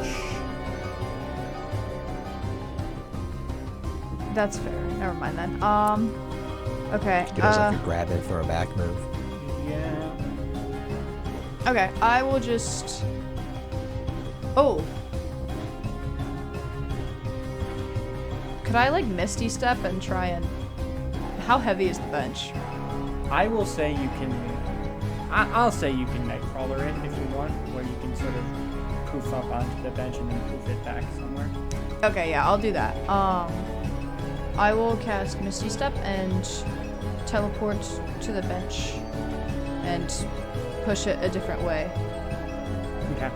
That's fair. Never mind then. Okay. Give us like a grab it for a back move. Yeah. Okay, I will just. Oh. Could I like Misty Step and try and. How heavy is the bench? I will say you can. I'll say you can Nightcrawler it if you want, where you can sort of poof up onto the bench and then poof it back somewhere. Okay, yeah, I'll do that. I will cast Misty Step and teleport to the bench and push it a different way. Okay.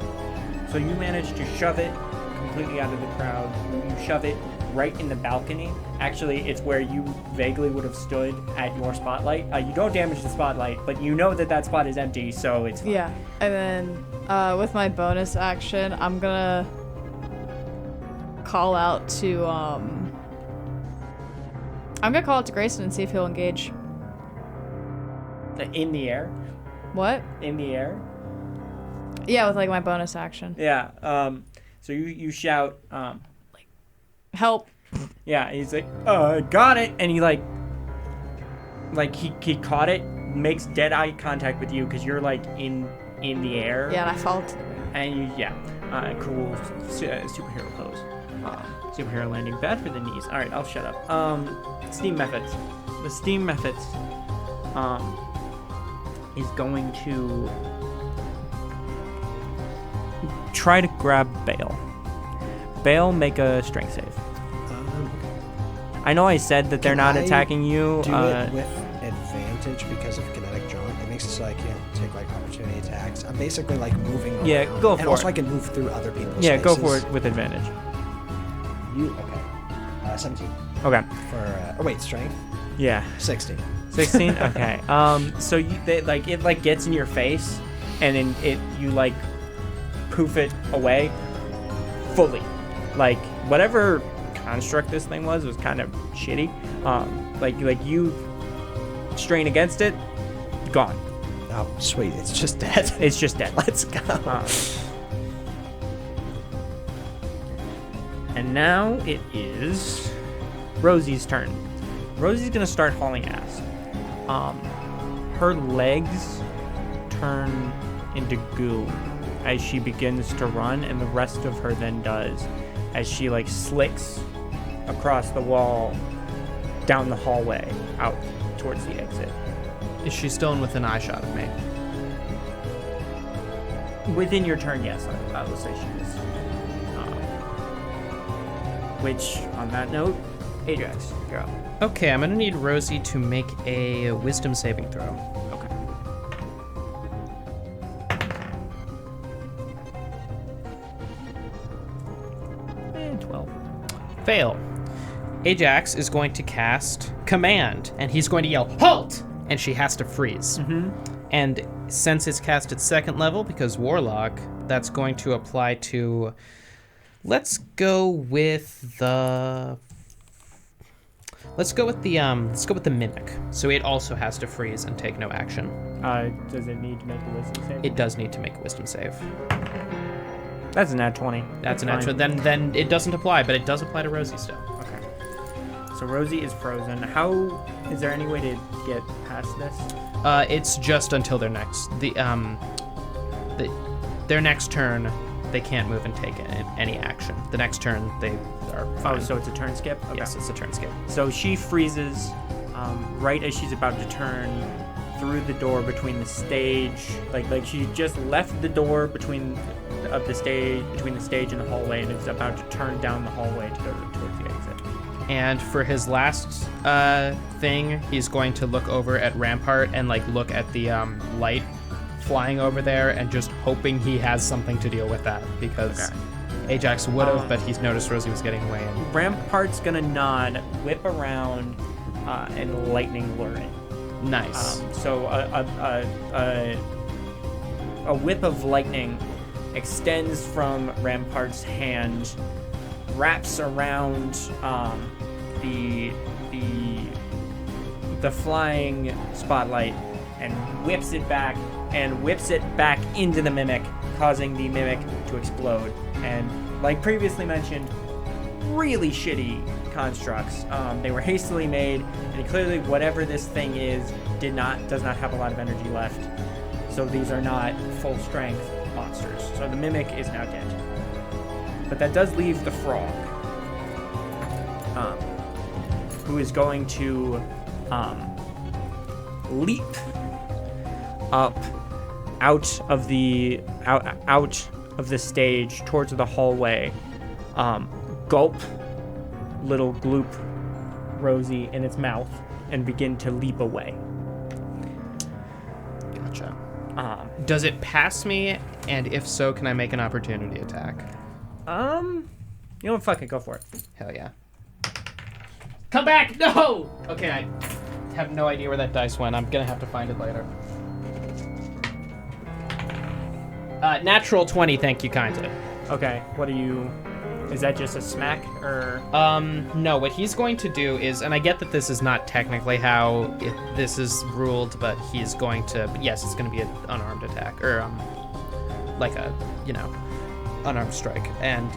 So you manage to shove it completely out of the crowd. You shove it right in the balcony. Actually, it's where you vaguely would have stood at your spotlight. You don't damage the spotlight, but you know that spot is empty, so it's fine. Yeah, and then with my bonus action, I'm gonna call out to Grayson and see if he'll engage. In the air? What? In the air? Yeah, with like my bonus action. Yeah. So you shout, Help. Yeah, he's like, got it, and he he caught it, makes dead eye contact with you because you're like in the air. Yeah, and I fall to the ground. And you, cool superhero pose. Superhero landing, bad for the knees. All right, I'll shut up. Steam Mephits. The Steam Mephits, is going to try to grab Bale. Bale, make a strength save. I know I said that they're not attacking you. Do it with disadvantage because of kinetic jaunt. It makes it so I can't take like opportunity attacks. I'm basically like moving around. Yeah, go for it. And also I can move through other people's Yeah, go spaces. for it with advantage. Okay. 17. Okay. For strength. Yeah. 16. 16. Okay. So it gets in your face, and then you like poof it away fully. Like whatever construct this thing was kind of shitty. Like you strain against it, gone. Oh, sweet. It's just dead. It's just dead. Let's go. And now it is Rosie's turn. Rosie's gonna start hauling ass. Her legs turn into goo as she begins to run, and the rest of her then does as she like slicks across the wall down the hallway out towards the exit. Is she still in within eye shot of me? Within your turn, yes, I will say she is. Which, on that note, Ajax, you're up. Okay, I'm gonna need Rosie to make a wisdom saving throw. Okay. And 12. Fail. Ajax is going to cast Command, and he's going to yell, HALT! And she has to freeze. Mm-hmm. And since it's cast at second level, because Warlock, that's going to apply to... Let's go with the Mimic. So it also has to freeze and take no action. Does it need to make a wisdom save? It does need to make a wisdom save. That's a nat 20. That's a natural. Then it doesn't apply, but it does apply to Rosie still. Okay. So Rosie is frozen. Is there any way to get past this? It's just until their next their next turn. They can't move and take any action. The next turn, they are fine. Oh, so it's a turn skip? Okay. Yes, it's a turn skip. So she freezes right as she's about to turn through the door between the stage. Like she just left the door between the stage and the hallway, and is about to turn down the hallway to go towards the exit. And for his last thing, he's going to look over at Rampart and like look at the light flying over there and just hoping he has something to deal with that, because Ajax would have, but he's noticed Rosie was getting away. And Rampart's gonna nod, whip around, and lightning lure it. Nice. So a whip of lightning extends from Rampart's hand, wraps around the flying spotlight, and whips it back into the Mimic, causing the Mimic to explode. And like previously mentioned, really shitty constructs. They were hastily made, and clearly whatever this thing is does not have a lot of energy left. So these are not full strength monsters. So the Mimic is now dead. But that does leave the Frog, who is going to leap up out of the stage towards the hallway, gulp little gloop Rosie in its mouth, and begin to leap away. Gotcha. Does it pass me? And if so, can I make an opportunity attack? You know what? Fuck it. Go for it. Hell yeah. Come back! No! Okay, I have no idea where that dice went. I'm gonna have to find it later. Natural 20, thank you kindly. Okay. Is that just a smack, or? No, what he's going to do is, and I get that this is not technically how this is ruled, but he's going to, yes, it's going to be an unarmed attack, or, like a, unarmed strike. And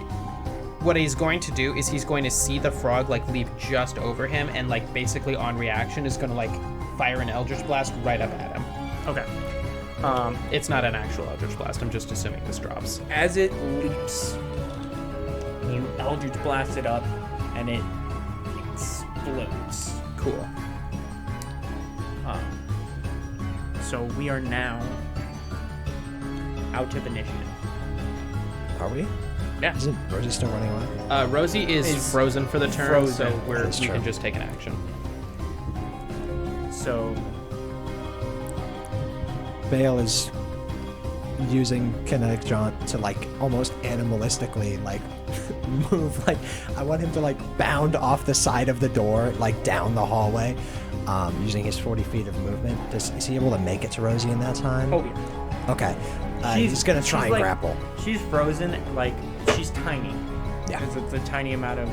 what he's going to do is he's going to see the frog, like, leap just over him, and, like, basically on reaction is going to, like, fire an Eldritch Blast right up at him. Okay. It's not an actual Eldritch Blast, I'm just assuming this drops. As it leaps, you Eldritch Blast it up, and it explodes. Cool. So we are now out of initiative. Are we? Yeah. Isn't Rosie still running away? Rosie is frozen for the turn, frozen. so we That's can true. just take an action. So Bale is using kinetic jaunt to like almost animalistically like move. Like I want him to like bound off the side of the door, like down the hallway, using his 40 feet of movement. Is he able to make it to Rosie in that time? Oh yeah. Okay. He's gonna try and like, grapple. She's frozen, like she's tiny. Yeah. Because it's a tiny amount of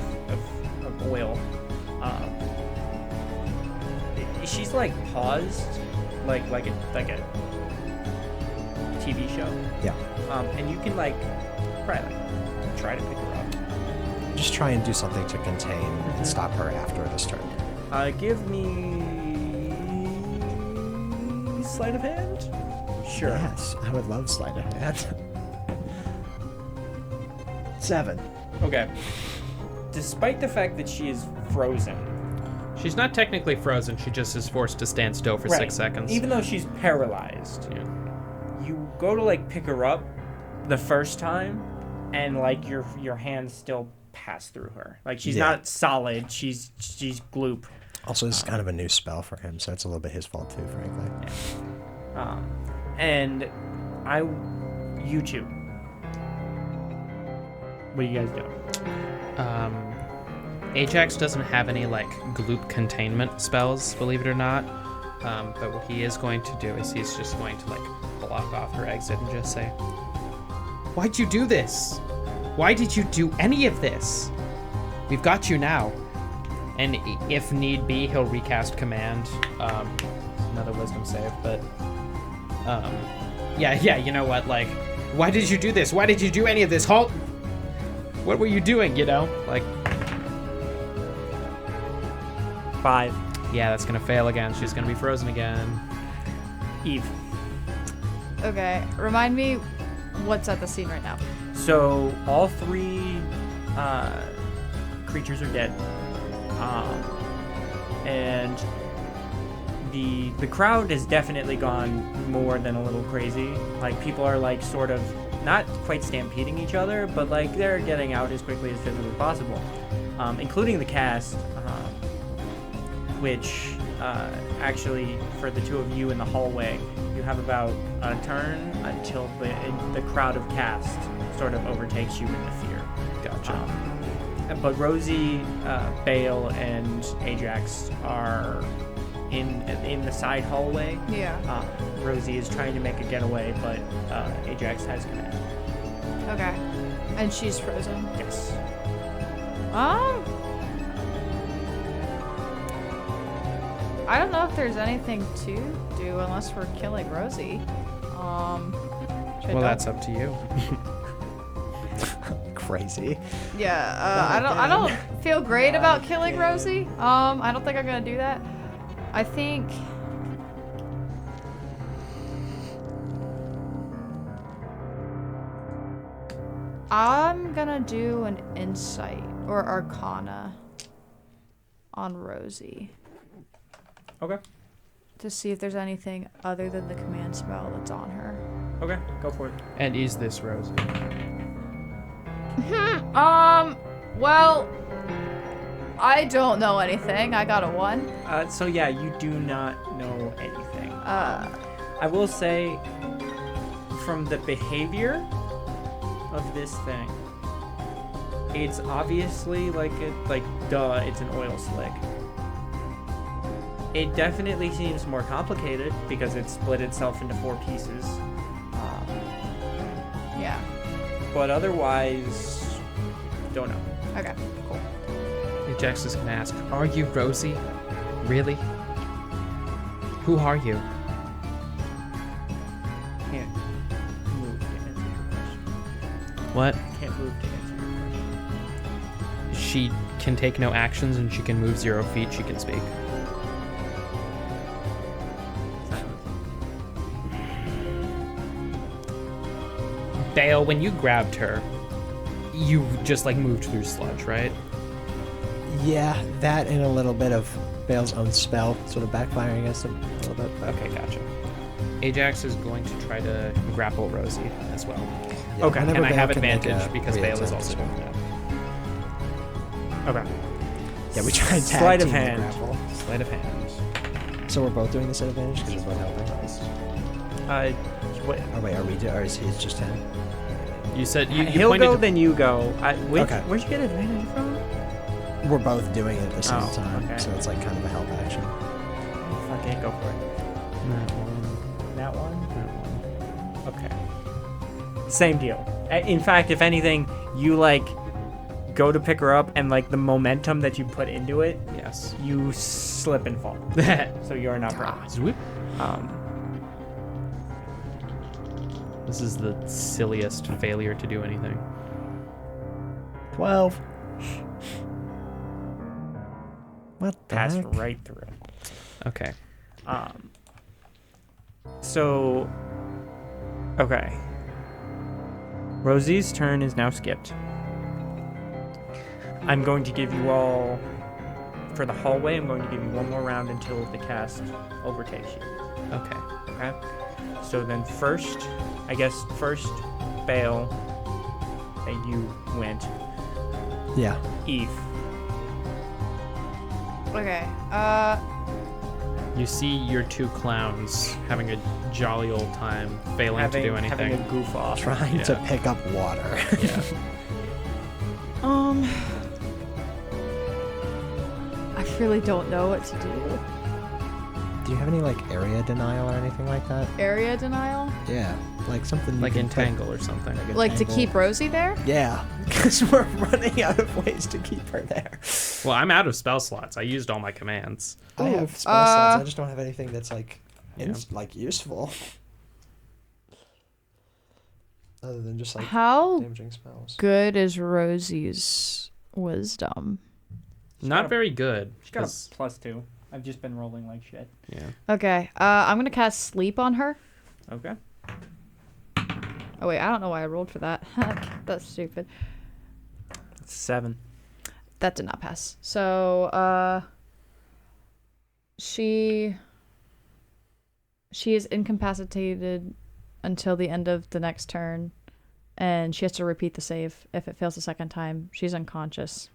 oil. She's like paused, like a TV show. Yeah. And you can like probably try to pick her up. Just try and do something to contain and stop her after this turn. Give me sleight of hand. Sure. Yes, I would love sleight of hand. 7. Okay. Despite the fact that she is frozen. She's not technically frozen. She just is forced to stand still for 6 seconds. Even though she's paralyzed. Yeah. You go to like pick her up the first time, and like your hands still pass through her. Like she's not solid. She's gloop. Also, this is kind of a new spell for him, so it's a little bit his fault too, frankly. Yeah. And you two. What do you guys do? Ajax doesn't have any like gloop containment spells, believe it or not. But what he is going to do is he's just going to like block off her exit and just say, "Why'd you do this? Why did you do any of this? We've got you now." And if need be, he'll recast command. Another wisdom save, but yeah, you know what? Like, why did you do this? Why did you do any of this? Halt! What were you doing? You know, like. 5. Yeah, that's gonna fail again. She's gonna be frozen again. Eve. Okay, remind me what's at the scene right now. So all 3 creatures are dead, and the crowd has definitely gone more than a little crazy. Like people are like sort of not quite stampeding each other, but like they're getting out as quickly as physically possible, including the cast, which actually for the 2 of you in the hallway, you have about a turn until the crowd of cast sort of overtakes you in the fear. Gotcha. But Rosie, Bale, and Ajax are in the side hallway. Yeah. Rosie is trying to make a getaway, but Ajax has command. Okay. And she's frozen. Yes. I don't know if there's anything to do unless we're killing Rosie. Well, that's up to you. Crazy. Yeah, I don't feel great about killing Rosie. I don't think I'm gonna do that. I think I'm gonna do an insight or arcana on Rosie. Okay. To see if there's anything other than the command spell that's on her. Okay, go for it. And is this Rosie? Well, I don't know anything. I got a 1. So yeah, you do not know anything. I will say, from the behavior of this thing, it's obviously it's an oil slick. It definitely seems more complicated because it split itself into 4 pieces. Yeah. But otherwise, don't know. Okay, cool. Ajax is gonna ask, "Are you Rosie? Really? Who are you?" Can't move to answer your question. What? Can't move to answer your question. She can take no actions and she can move 0 feet. She can speak. Bale, when you grabbed her, you just like moved through sludge, right? Yeah, that and a little bit of Bale's own spell sort of backfiring against him a little bit. Okay, gotcha. Ajax is going to try to grapple Rosie as well. Yeah, Okay, whenever And I Bale have can make advantage a because real Bale is attempt, also so- doing that. Okay. Yeah, we try and tag Sleight of team the hand. grapple. Sleight of hand. So we're both doing this at advantage because we're both helping. What? Oh wait, or is his just him? You said you He'll pointed go, to- then you go. Okay. Where'd you get advantage from? We're both doing it at the same Oh, time, okay. so it's like kind of a help action. Fuck it, go for it. That one? Okay. Same deal. In fact, if anything, you like go to pick her up, and like the momentum that you put into it, Yes. you slip and fall. So you're not wrong. Swoop. Um, This is the silliest failure to do anything. 12. What the pass heck? right through. Okay. So, okay. Rosie's turn is now skipped. I'm going to give you all, for the hallway, I'm going to give you one more round until the cast overtakes you. Okay. Okay? So then first, Bale, and you went. Yeah. Eve. Okay. You see your two clowns having a jolly old time, failing to do anything. Having a goof off. Trying to pick up water. Yeah. I really don't know what to do. Do you have any like area denial or anything like that? Area denial? Yeah, like something you Like can put- entangle or something. Like to Entangle. keep Rosie there? Yeah, because we're running out of ways to keep her there. Well, I'm out of spell slots. I used all my commands. I Ooh, have spell slots. I just don't have anything that's like, Yeah. like useful. Other than just like How damaging spells. good is Rosie's wisdom? Not very good. She's got a 'cause- +2. I've just been rolling like shit. Yeah. Okay. I'm gonna cast sleep on her. Okay. Oh wait, I don't know why I rolled for that. That's stupid. It's 7. That did not pass. So, she is incapacitated until the end of the next turn, and she has to repeat the save. If it fails the second time, she's unconscious.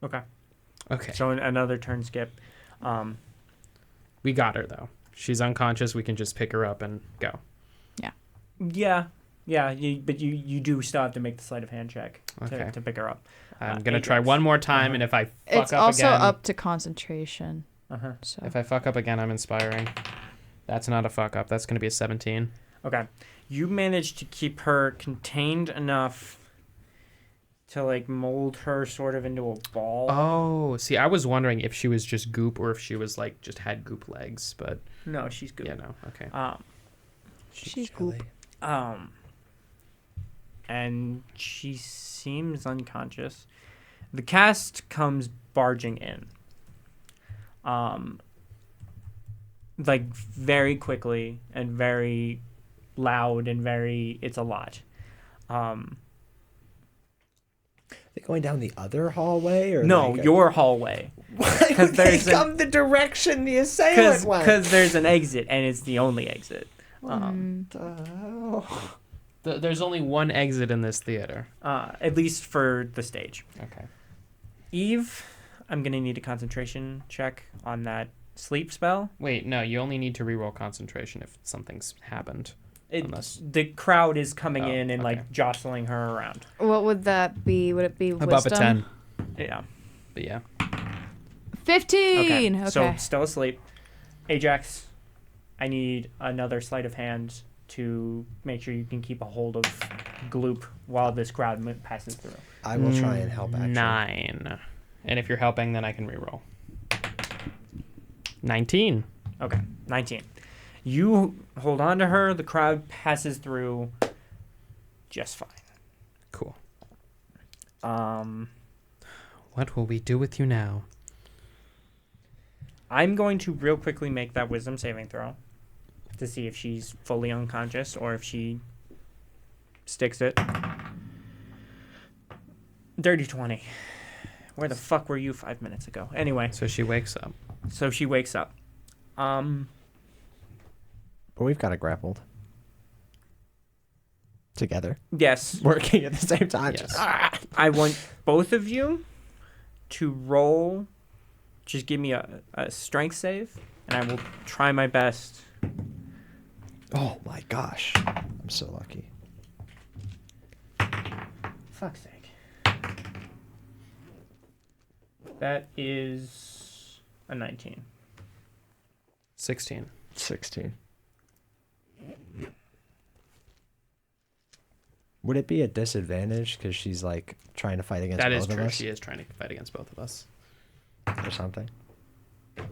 Okay. Okay. So another turn skip. We got her though. She's unconscious. We can just pick her up and go. Yeah. But you do still have to make the sleight of hand check Okay. to pick her up. I'm gonna Ajax. try one more time, and if I fuck It's up also again, up to concentration. Uh-huh. So if I fuck up again, I'm inspiring. That's not a fuck up. That's gonna be a 17. Okay. You managed to keep her contained enough to like mold her sort of into a ball. Oh, see, I was wondering if she was just goop or if she was like just had goop legs, but No, she's good. yeah, no, okay. she's goop. And she seems unconscious. The cast comes barging in. Like very quickly and very loud and it's a lot. They going down the other hallway or No, like your hallway. Why would they there's come the direction the assailant went? Because there's an exit and it's the only exit. There's only one exit in this theater. At least for the stage. Okay. Eve, I'm gonna need a concentration check on that sleep spell. Wait, no, you only need to reroll concentration if something's happened. Unless- The crowd is coming Oh, in and okay. like jostling her around. What would that be? Would it be Above wisdom? a 10. Yeah. But yeah. 15. Okay. So still asleep. Ajax, I need another sleight of hand to make sure you can keep a hold of Gloop while this crowd passes through. I will try and help actually. 9. And if you're helping, then I can reroll. 19. Okay, 19. You hold on to her. The crowd passes through just fine. Cool. Um, What will we do with you now? I'm going to real quickly make that wisdom saving throw to see if she's fully unconscious or if she sticks it. Dirty 20. Where the fuck were you 5 minutes ago? Anyway, So she wakes up. so she wakes up. But we've got it grappled. Together. Yes, Working at the same time. Yes. I want both of you to roll. Just give me a strength save, and I will try my best Oh my gosh. I'm so lucky. Fuck's sake. That is a 19. 16. 16. Would it be a disadvantage because she's like trying to fight against That both is of true. us? She is trying to fight against both of us. Or something? Is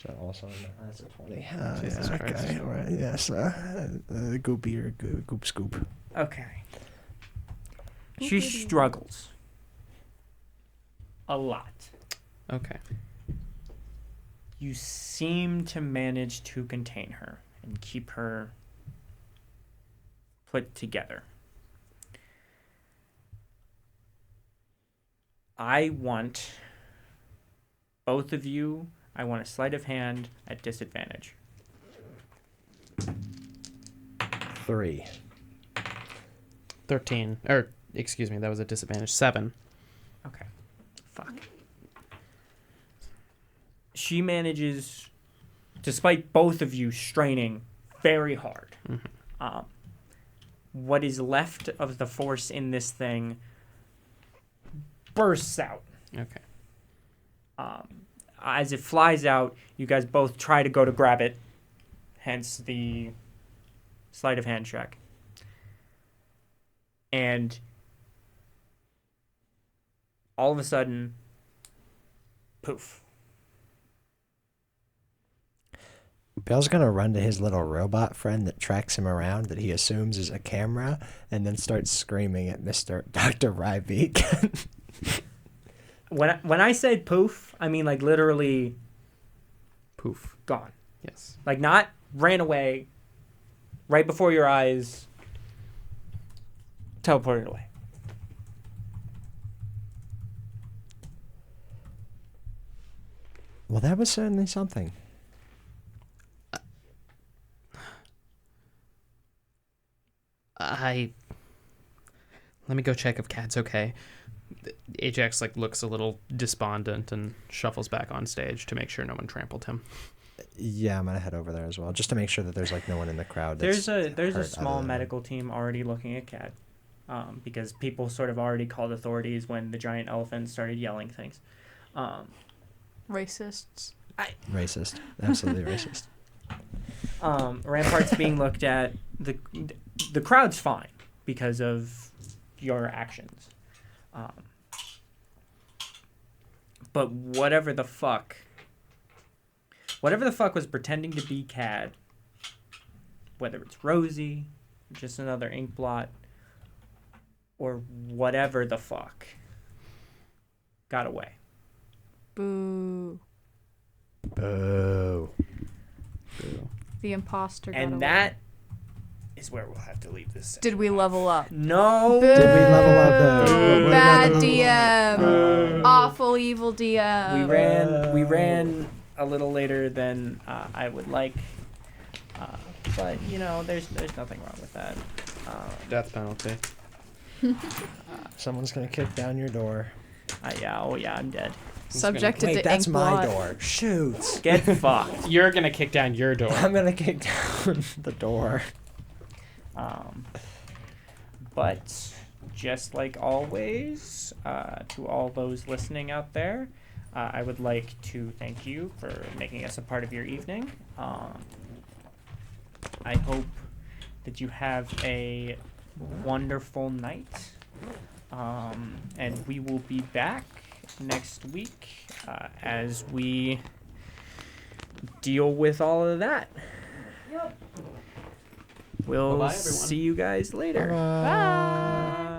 that also that's a 20? Jesus yeah, Christ. okay, all right, yes. Goopy or goop scoop. Okay. She struggles. A lot. Okay. You seem to manage to contain her and keep her put together. I want both of you, I want a sleight of hand at disadvantage. 3. 13. Or, excuse me, that was a disadvantage. 7. Okay. Fuck. She manages, despite both of you straining very hard, what is left of the force in this thing bursts out. Okay. As it flies out, you guys both try to go to grab it, hence the sleight of hand check. And all of a sudden, poof. Bill's gonna run to his little robot friend that tracks him around that he assumes is a camera and then starts screaming at Dr. Rybeek. When I say poof, I mean like literally Poof. gone. Yes. Like not ran away right before your eyes, teleported away. Well, that was certainly something. Let me go check if Cad's okay. Ajax like looks a little despondent and shuffles back on stage to make sure no one trampled him. Yeah, I'm gonna head over there as well, just to make sure that there's like no one in the crowd. That's There's a hurt small other than- medical team already looking at Cat, because people sort of already called authorities when the giant elephant started yelling things. Racists. Racist, absolutely racist. Rampart's being looked at. The crowd's fine because of your actions. But whatever the fuck was pretending to be Cad, whether it's Rosie, just another ink blot, or whatever the fuck, got away. Boo. Boo. The imposter got And away. that is where we'll have to leave this. Did we level up? No. Boo. Did we level up though? Bad DM. Awful evil DM. We ran a little later than I would like, but you know, there's nothing wrong with that. Death penalty. Someone's gonna kick down your door. Yeah, I'm dead. Subjected Wait, to that's ink my blot. door. Shoot. Get fucked. You're gonna kick down your door. I'm gonna kick down the door. But just like always, to all those listening out there, I would like to thank you for making us a part of your evening. I hope that you have a wonderful night. And we will be back next week as we deal with all of that. Yep. We'll Bye-bye, everyone. see you guys later. Bye.